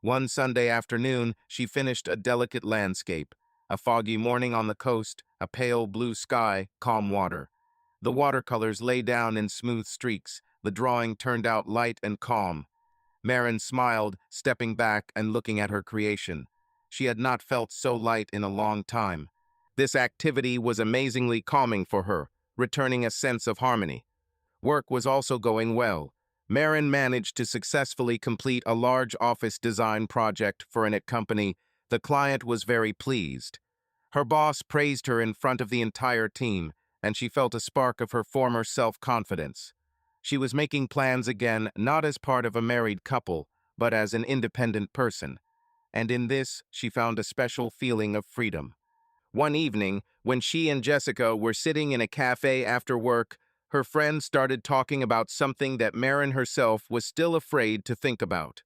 One Sunday afternoon, she finished a delicate landscape: a foggy morning on the coast, a pale blue sky, calm water. The watercolors lay down in smooth streaks. The drawing turned out light and calm. Marin smiled, stepping back and looking at her creation. She had not felt so light in a long time. This activity was amazingly calming for her, returning a sense of harmony. Work was also going well. Marin managed to successfully complete a large office design project for an IT company. The client was very pleased. Her boss praised her in front of the entire team, and she felt a spark of her former self-confidence. She was making plans again, not as part of a married couple, but as an independent person. And in this, she found a special feeling of freedom. One evening, when she and Jessica were sitting in a cafe after work, her friend started talking about something that Marin herself was still afraid to think about.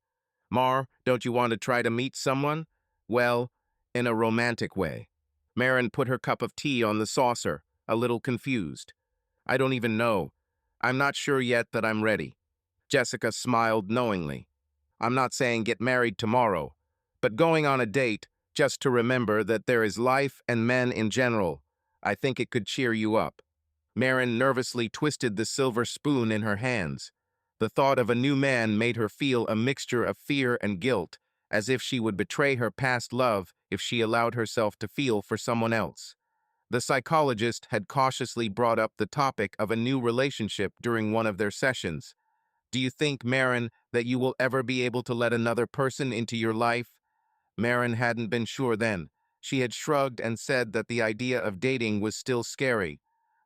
"Mar, don't you want to try to meet someone?" "Well, in a romantic way." Marin put her cup of tea on the saucer, a little confused. "I don't even know. I'm not sure yet that I'm ready." Jessica smiled knowingly. "I'm not saying get married tomorrow, but going on a date, just to remember that there is life and men in general. I think it could cheer you up." Marin nervously twisted the silver spoon in her hands. The thought of a new man made her feel a mixture of fear and guilt, as if she would betray her past love if she allowed herself to feel for someone else. The psychologist had cautiously brought up the topic of a new relationship during one of their sessions. "Do you think, Marin, that you will ever be able to let another person into your life?" Marin hadn't been sure then. She had shrugged and said that the idea of dating was still scary.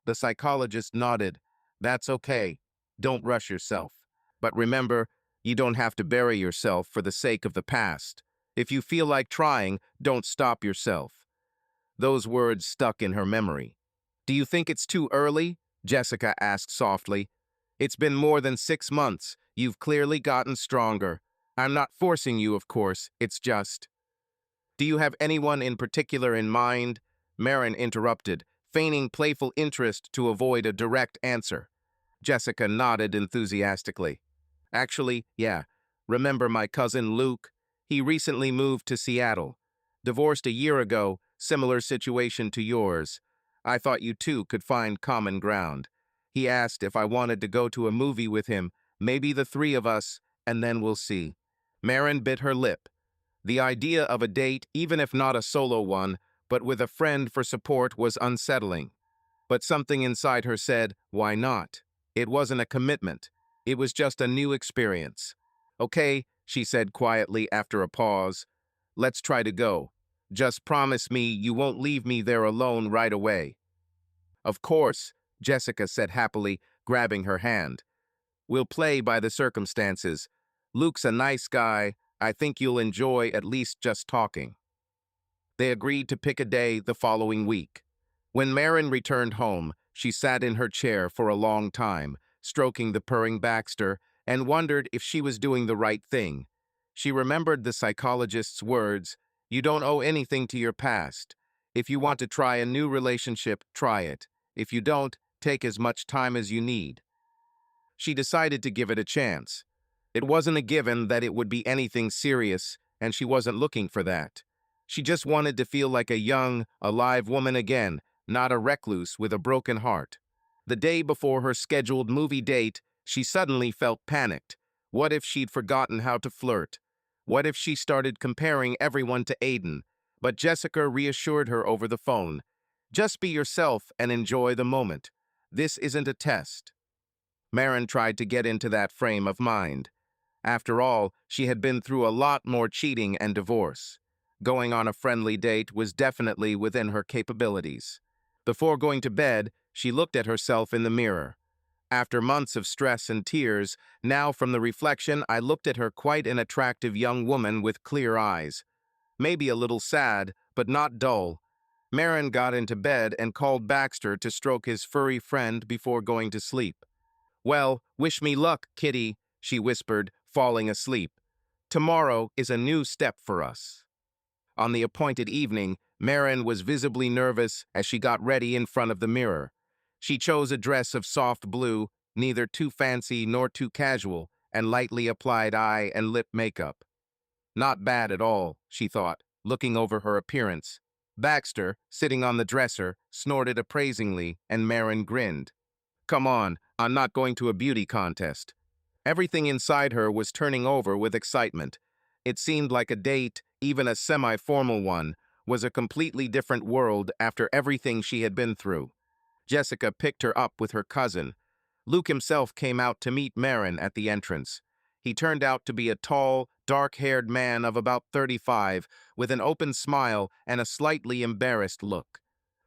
The psychologist nodded. "That's okay. Don't rush yourself. But remember, you don't have to bury yourself for the sake of the past. If you feel like trying, don't stop yourself." Those words stuck in her memory. "Do you think it's too early?" Jessica asked softly. "It's been more than 6 months. You've clearly gotten stronger. I'm not forcing you, of course. It's just—" "Do you have anyone in particular in mind?" Marin interrupted, feigning playful interest to avoid a direct answer. Jessica nodded enthusiastically. "Actually, yeah. Remember my cousin Luke? He recently moved to Seattle. Divorced a year ago, similar situation to yours. I thought you two could find common ground. He asked if I wanted to go to a movie with him, maybe the three of us, and then we'll see." Marin bit her lip. The idea of a date, even if not a solo one, but with a friend for support, was unsettling. But something inside her said, why not? It wasn't a commitment. It was just a new experience. "Okay," she said quietly after a pause. "Let's try to go. Just promise me you won't leave me there alone right away." "Of course," Jessica said happily, grabbing her hand. "We'll play by the circumstances. Luke's a nice guy. I think you'll enjoy at least just talking." They agreed to pick a day the following week. When Marin returned home, she sat in her chair for a long time, stroking the purring Baxter, and wondered if she was doing the right thing. She remembered the psychologist's words, "You don't owe anything to your past. If you want to try a new relationship, try it. If you don't, take as much time as you need." She decided to give it a chance. It wasn't a given that it would be anything serious, and she wasn't looking for that. She just wanted to feel like a young, alive woman again, not a recluse with a broken heart. The day before her scheduled movie date, she suddenly felt panicked. What if she'd forgotten how to flirt? What if she started comparing everyone to Aiden? But Jessica reassured her over the phone. "Just be yourself and enjoy the moment. This isn't a test." Marin tried to get into that frame of mind. After all, she had been through a lot more cheating and divorce. Going on a friendly date was definitely within her capabilities. Before going to bed, she looked at herself in the mirror. After months of stress and tears, now from the reflection I looked at her quite an attractive young woman with clear eyes. Maybe a little sad, but not dull. Marin got into bed and called Baxter to stroke his furry friend before going to sleep. "Well, wish me luck, kitty," she whispered, falling asleep. "Tomorrow is a new step for us." On the appointed evening, Marin was visibly nervous as she got ready in front of the mirror. She chose a dress of soft blue, neither too fancy nor too casual, and lightly applied eye and lip makeup. Not bad at all, she thought, looking over her appearance. Baxter, sitting on the dresser, snorted appraisingly, and Marin grinned. "Come on, I'm not going to a beauty contest." Everything inside her was turning over with excitement. It seemed like a date, even a semi-formal one, was a completely different world after everything she had been through. Jessica picked her up with her cousin. Luke himself came out to meet Marin at the entrance. He turned out to be a tall, dark-haired man of about 35, with an open smile and a slightly embarrassed look.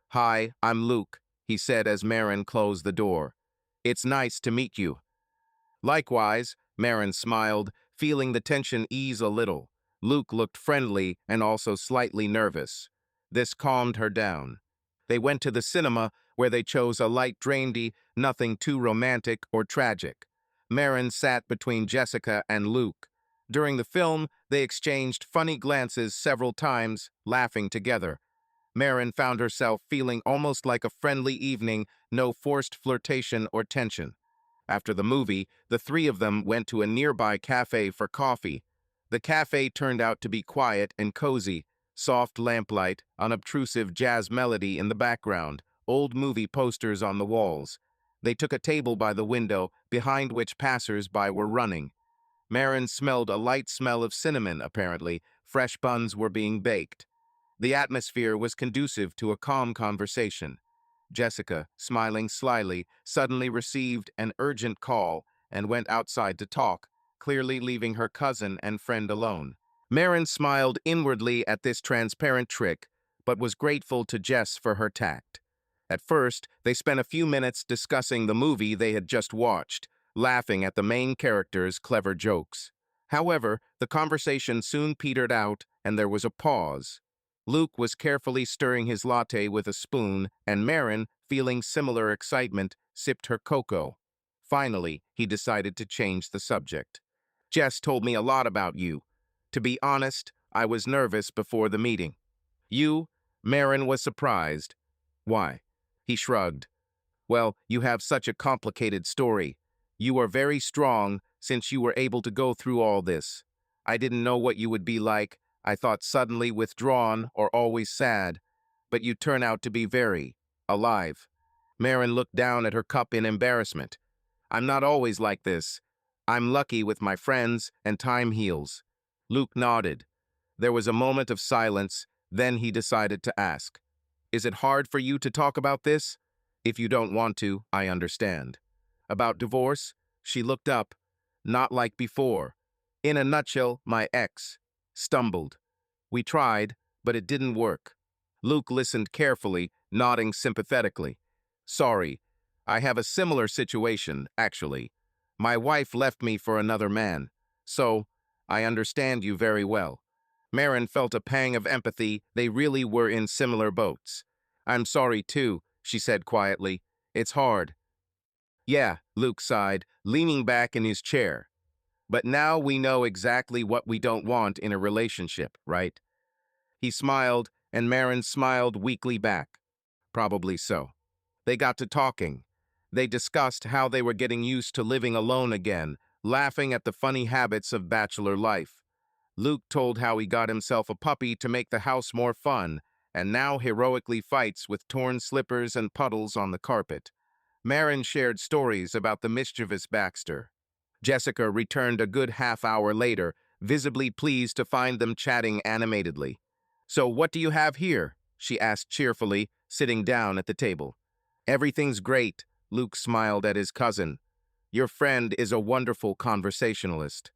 "Hi, I'm Luke," he said as Marin closed the door. "It's nice to meet you." "Likewise," Marin smiled, feeling the tension ease a little. Luke looked friendly and also slightly nervous. This calmed her down. They went to the cinema, where they chose a light dramedy, nothing too romantic or tragic. Marin sat between Jessica and Luke. During the film, they exchanged funny glances several times, laughing together. Marin found herself feeling almost like a friendly evening, no forced flirtation or tension. After the movie, the three of them went to a nearby cafe for coffee. The cafe turned out to be quiet and cozy, soft lamplight, unobtrusive jazz melody in the background, old movie posters on the walls. They took a table by the window, behind which passers-by were running. Marin smelled a light smell of cinnamon, apparently. Fresh buns were being baked. The atmosphere was conducive to a calm conversation. Jessica, smiling slyly, suddenly received an urgent call and went outside to talk, clearly leaving her cousin and friend alone. Marin smiled inwardly at this transparent trick, but was grateful to Jess for her tact. At first, they spent a few minutes discussing the movie they had just watched, laughing at the main character's clever jokes. However, the conversation soon petered out, and there was a pause. Luke was carefully stirring his latte with a spoon, and Marin, feeling similar excitement, sipped her cocoa. Finally, he decided to change the subject. "Jess told me a lot about you. To be honest, I was nervous before the meeting." "You?" Marin was surprised. "Why?" He shrugged. "Well, you have such a complicated story. You are very strong since you were able to go through all this. I didn't know what you would be like. I thought suddenly withdrawn or always sad, but you turn out to be very alive." Marin looked down at her cup in embarrassment. "I'm not always like this. I'm lucky with my friends, and time heals." Luke nodded. There was a moment of silence, then he decided to ask, "Is it hard for you to talk about this? If you don't want to, I understand." "About divorce?" She looked up. "Not like before. In a nutshell, my ex stumbled. We tried, but it didn't work." Luke listened carefully, nodding sympathetically. "Sorry, I have a similar situation, actually. My wife left me for another man. So, I understand you very well." Marin felt a pang of empathy. They really were in similar boats. "I'm sorry, too," she said quietly. "It's hard." "Yeah," Luke sighed, leaning back in his chair. "But now we know exactly what we don't want in a relationship, right?" He smiled, and Marin smiled weakly back. Probably so. They got to talking. They discussed how they were getting used to living alone again, laughing at the funny habits of bachelor life. Luke told how he got himself a puppy to make the house more fun, and now heroically fights with torn slippers and puddles on the carpet. Marin shared stories about the mischievous Baxter. Jessica returned a good half-hour later, visibly pleased to find them chatting animatedly. "So what do you have here?" she asked cheerfully, sitting down at the table. "Everything's great," Luke smiled at his cousin. "Your friend is a wonderful conversationalist."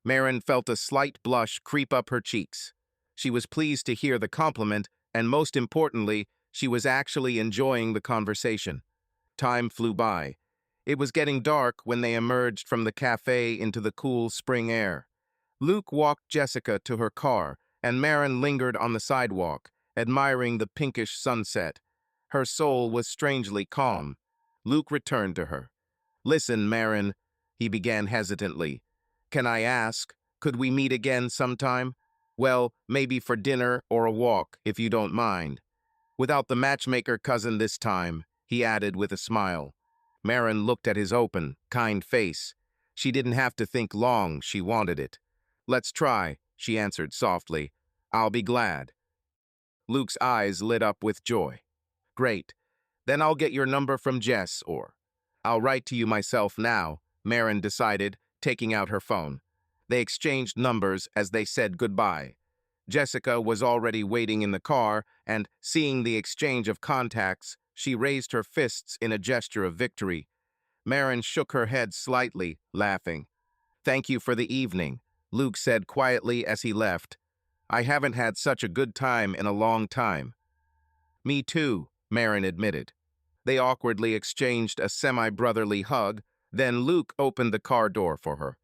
Marin felt a slight blush creep up her cheeks. She was pleased to hear the compliment, and most importantly, She was actually enjoying the conversation. Time flew by. It was getting dark when they emerged from the cafe into the cool spring air. Luke walked Jessica to her car, and Marin lingered on the sidewalk, admiring the pinkish sunset. Her soul was strangely calm. Luke returned to her. "Listen, Marin," he began hesitantly. "Can I ask, could we meet again sometime? Well, maybe for dinner or a walk, if you don't mind. Without the matchmaker cousin this time," he added with a smile. Marin looked at his open, kind face. She didn't have to think long, she wanted it. "Let's try," she answered softly. "I'll be glad." Luke's eyes lit up with joy. "Great. Then I'll get your number from Jess, or I'll write to you myself now," Marin decided, taking out her phone. They exchanged numbers as they said goodbye. Jessica was already waiting in the car, and, seeing the exchange of contacts, she raised her fists in a gesture of victory. Marin shook her head slightly, laughing. "Thank you for the evening," Luke said quietly as he left. "I haven't had such a good time in a long time." "Me too," Marin admitted. They awkwardly exchanged a semi-brotherly hug, then Luke opened the car door for her.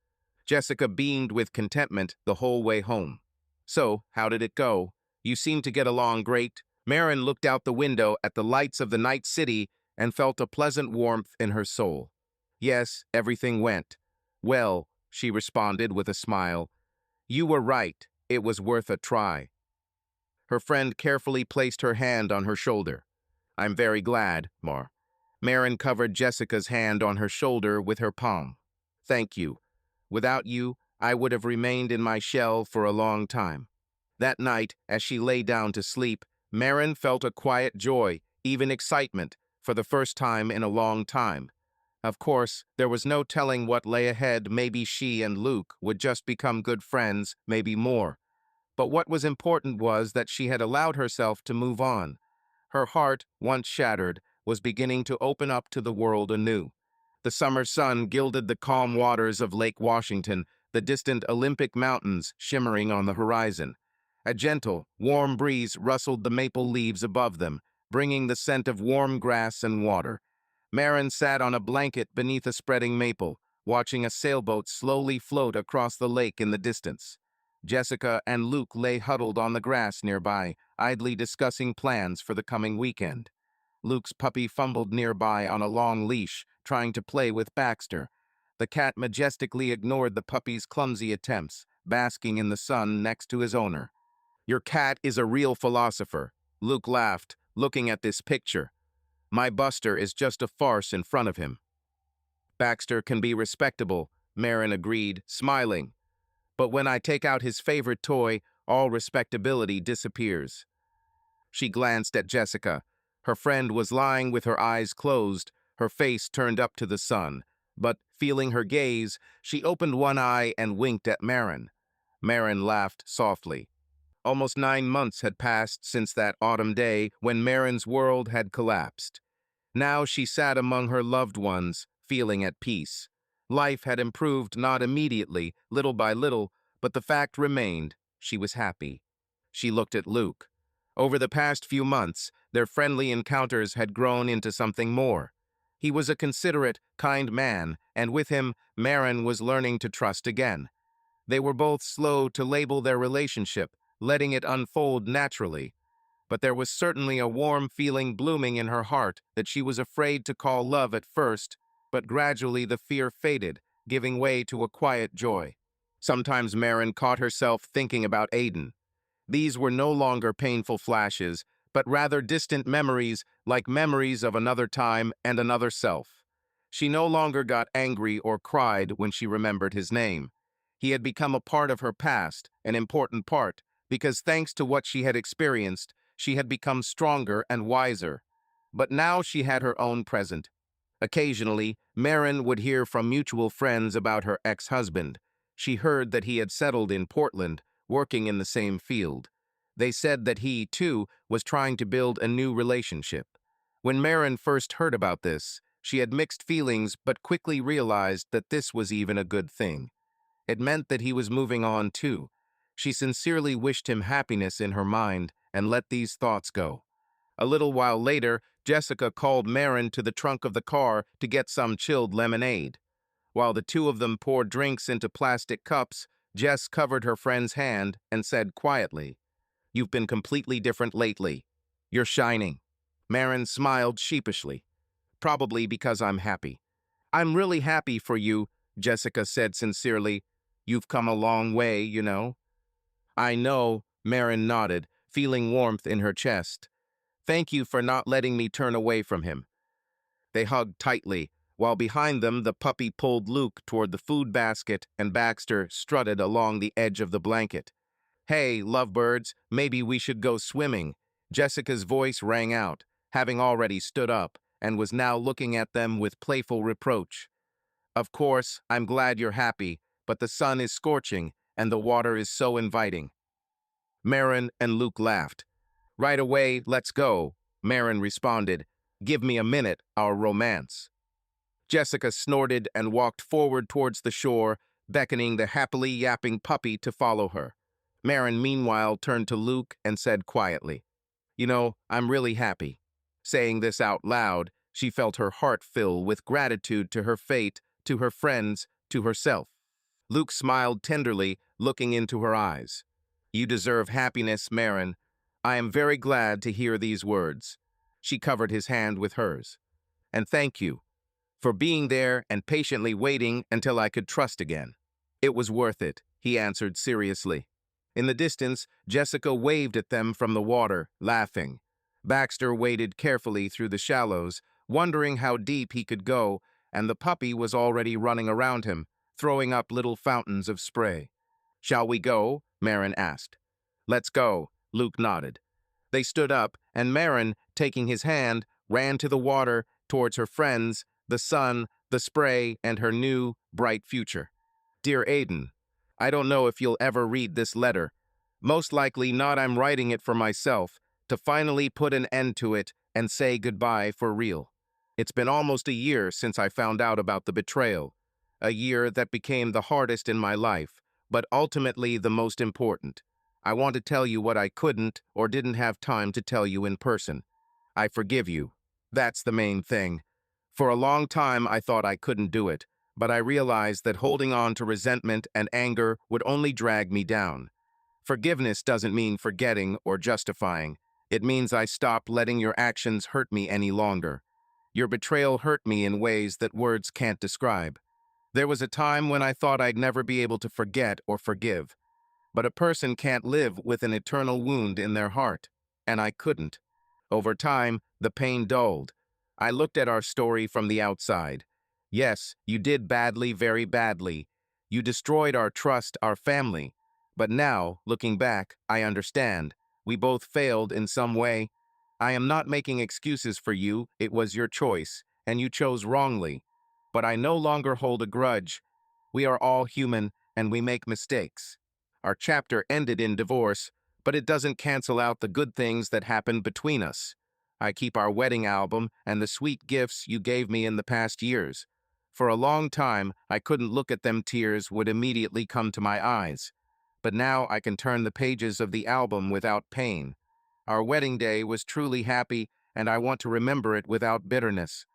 Jessica beamed with contentment the whole way home. "So, how did it go? You seem to get along great." Marin looked out the window at the lights of the night city and felt a pleasant warmth in her soul. "Yes, everything went well," she responded with a smile. "You were right. It was worth a try." Her friend carefully placed her hand on her shoulder. "I'm very glad, Mar." Marin covered Jessica's hand on her shoulder with her palm. "Thank you. Without you, I would have remained in my shell for a long time." That night, as she lay down to sleep, Marin felt a quiet joy, even excitement, for the first time in a long time. Of course, there was no telling what lay ahead. Maybe she and Luke would just become good friends, maybe more. But what was important was that she had allowed herself to move on. Her heart, once shattered, was beginning to open up to the world anew. The summer sun gilded the calm waters of Lake Washington, the distant Olympic mountains shimmering on the horizon. A gentle, warm breeze rustled the maple leaves above them, bringing the scent of warm grass and water. Marin sat on a blanket beneath a spreading maple, watching a sailboat slowly float across the lake in the distance. Jessica and Luke lay huddled on the grass nearby, idly discussing plans for the coming weekend. Luke's puppy fumbled nearby on a long leash, trying to play with Baxter. The cat majestically ignored the puppy's clumsy attempts, basking in the sun next to his owner. "Your cat is a real philosopher," Luke laughed, looking at this picture. "My Buster is just a farce in front of him." "Baxter can be respectable," Marin agreed, smiling. "But when I take out his favorite toy, all respectability disappears." She glanced at Jessica. Her friend was lying with her eyes closed, her face turned up to the sun. But, feeling her gaze, she opened one eye and winked at Marin. Marin laughed softly. Almost 9 months had passed since that autumn day when Marin's world had collapsed. Now she sat among her loved ones, feeling at peace. Life had improved not immediately, little by little, but the fact remained: she was happy. She looked at Luke. Over the past few months, their friendly encounters had grown into something more. He was a considerate, kind man, and with him, Marin was learning to trust again. They were both slow to label their relationship, letting it unfold naturally. But there was certainly a warm feeling blooming in her heart that she was afraid to call love at first, but gradually the fear faded, giving way to a quiet joy. Sometimes Marin caught herself thinking about Aiden. These were no longer painful flashes, but rather distant memories, like memories of another time and another self. She no longer got angry or cried when she remembered his name. He had become a part of her past, an important part, because thanks to what she had experienced, she had become stronger and wiser. But now she had her own present. Occasionally, Marin would hear from mutual friends about her ex-husband. She heard that he had settled in Portland, working in the same field. They said that he, too, was trying to build a new relationship. When Marin first heard about this, she had mixed feelings but quickly realized that this was even a good thing. It meant that he was moving on, too. She sincerely wished him happiness in her mind and let these thoughts go. A little while later, Jessica called Marin to the trunk of the car to get some chilled lemonade. While the two of them poured drinks into plastic cups, Jess covered her friend's hand and said quietly, "You've been completely different lately. You're shining." Marin smiled sheepishly. "Probably because I'm happy." "I'm really happy for you," Jessica said sincerely. "You've come a long way, you know." "I know," Marin nodded, feeling warmth in her chest. "Thank you for not letting me turn away from him." They hugged tightly, while behind them the puppy pulled Luke toward the food basket and Baxter strutted along the edge of the blanket. "Hey, lovebirds, maybe we should go swimming." Jessica's voice rang out, having already stood up, and was now looking at them with playful reproach. "Of course, I'm glad you're happy, but the sun is scorching, and the water is so inviting." Marin and Luke laughed. "Right away, let's go," Marin responded. "Give me a minute, our romance." Jessica snorted and walked forward towards the shore, beckoning the happily yapping puppy to follow her. Marin, meanwhile, turned to Luke and said quietly, "You know, I'm really happy." Saying this out loud, she felt her heart fill with gratitude to her fate, to her friends, to herself. Luke smiled tenderly, looking into her eyes. "You deserve happiness, Marin. I am very glad to hear these words." She covered his hand with hers. "And thank you for being there and patiently waiting until I could trust again." "It was worth it," he answered seriously. In the distance, Jessica waved at them from the water, laughing. Baxter waded carefully through the shallows, wondering how deep he could go, and the puppy was already running around him, throwing up little fountains of spray. "Shall we go?" Marin asked. "Let's go," Luke nodded. They stood up, and Marin, taking his hand, ran to the water towards her friends, the sun, the spray, and her new, bright future. "Dear Aiden, I don't know if you'll ever read this letter. Most likely not. I'm writing it for myself, to finally put an end to it and say goodbye for real. It's been almost a year since I found out about the betrayal. A year that became the hardest in my life, but ultimately the most important. I want to tell you what I couldn't or didn't have time to tell you in person. I forgive you. That's the main thing. For a long time, I thought I couldn't do it, but I realized that holding on to resentment and anger would only drag me down. Forgiveness doesn't mean forgetting or justifying. It means I stopped letting your actions hurt me any longer. Your betrayal hurt me in ways that words can't describe. There was a time when I thought I'd never be able to forget or forgive. But a person can't live with an eternal wound in their heart, and I couldn't. Over time, the pain dulled. I looked at our story from the outside. Yes, you did badly, very badly. You destroyed our trust, our family. But now, looking back, I understand. We both failed in some way. I am not making excuses for you. It was your choice, and you chose wrongly. But I no longer hold a grudge. We are all human, and we make mistakes. Our chapter ended in divorce, but it doesn't cancel out the good things that happened between us. I keep our wedding album and the sweet gifts you gave me in the past years. For a long time, I couldn't look at them. Tears would immediately come to my eyes. But now I can turn the pages of the album without pain. Our wedding day was truly happy, and I want to remember it without bitterness.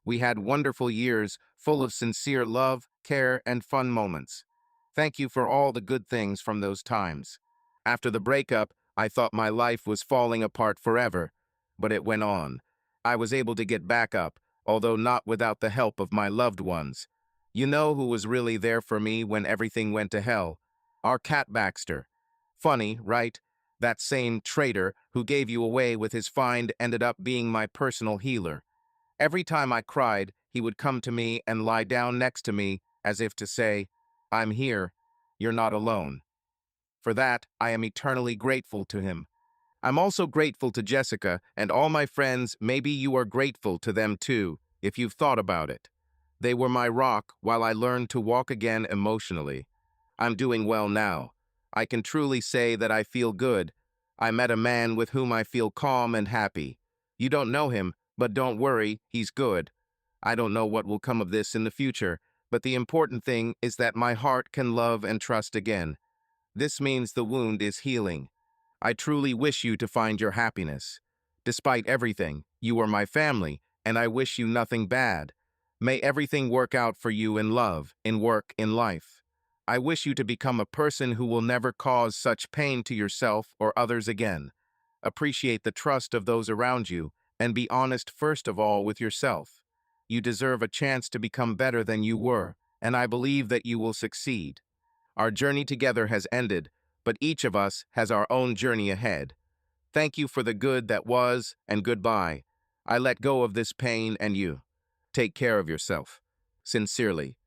We had wonderful years, full of sincere love, care, and fun moments. Thank you for all the good things from those times. After the breakup, I thought my life was falling apart forever, but it went on. I was able to get back up, although not without the help of my loved ones. You know who was really there for me when everything went to hell? Our cat Baxter. Funny, right? That same traitor who gave you away with his find ended up being my personal healer. Every time I cried, he would come to me and lie down next to me as if to say, "I'm here. You're not alone." For that, I am eternally grateful to him. I'm also grateful to Jessica and all my friends. Maybe you are grateful to them too, if you've thought about it. They were my rock while I learned to walk again emotionally. I'm doing well now. I can truly say that I feel good. I met a man with whom I feel calm and happy. You don't know him, but don't worry, he's good. I don't know what will come of this in the future, but the important thing is that my heart can love and trust again. This means the wound is healing. I truly wish you to find your happiness. Despite everything, you are my family, and I wish you nothing bad. May everything work out for you in love, in work, in life. I wish you to become a person who will never cause such pain to yourself or others again. Appreciate the trust of those around you, and be honest first of all with yourself. You deserve a chance to become better than you were, and I believe that you will succeed. Our journey together has ended, but each of us has our own journey ahead. Thank you for the good that was, and goodbye. I let go of this pain and you. Take care of yourself. Sincerely,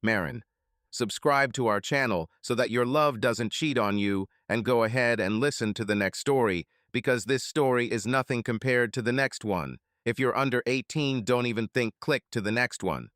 Marin. Subscribe to our channel so that your love doesn't cheat on you, and go ahead and listen to the next story, because this story is nothing compared to the next one. If you're under 18, don't even think click to the next one.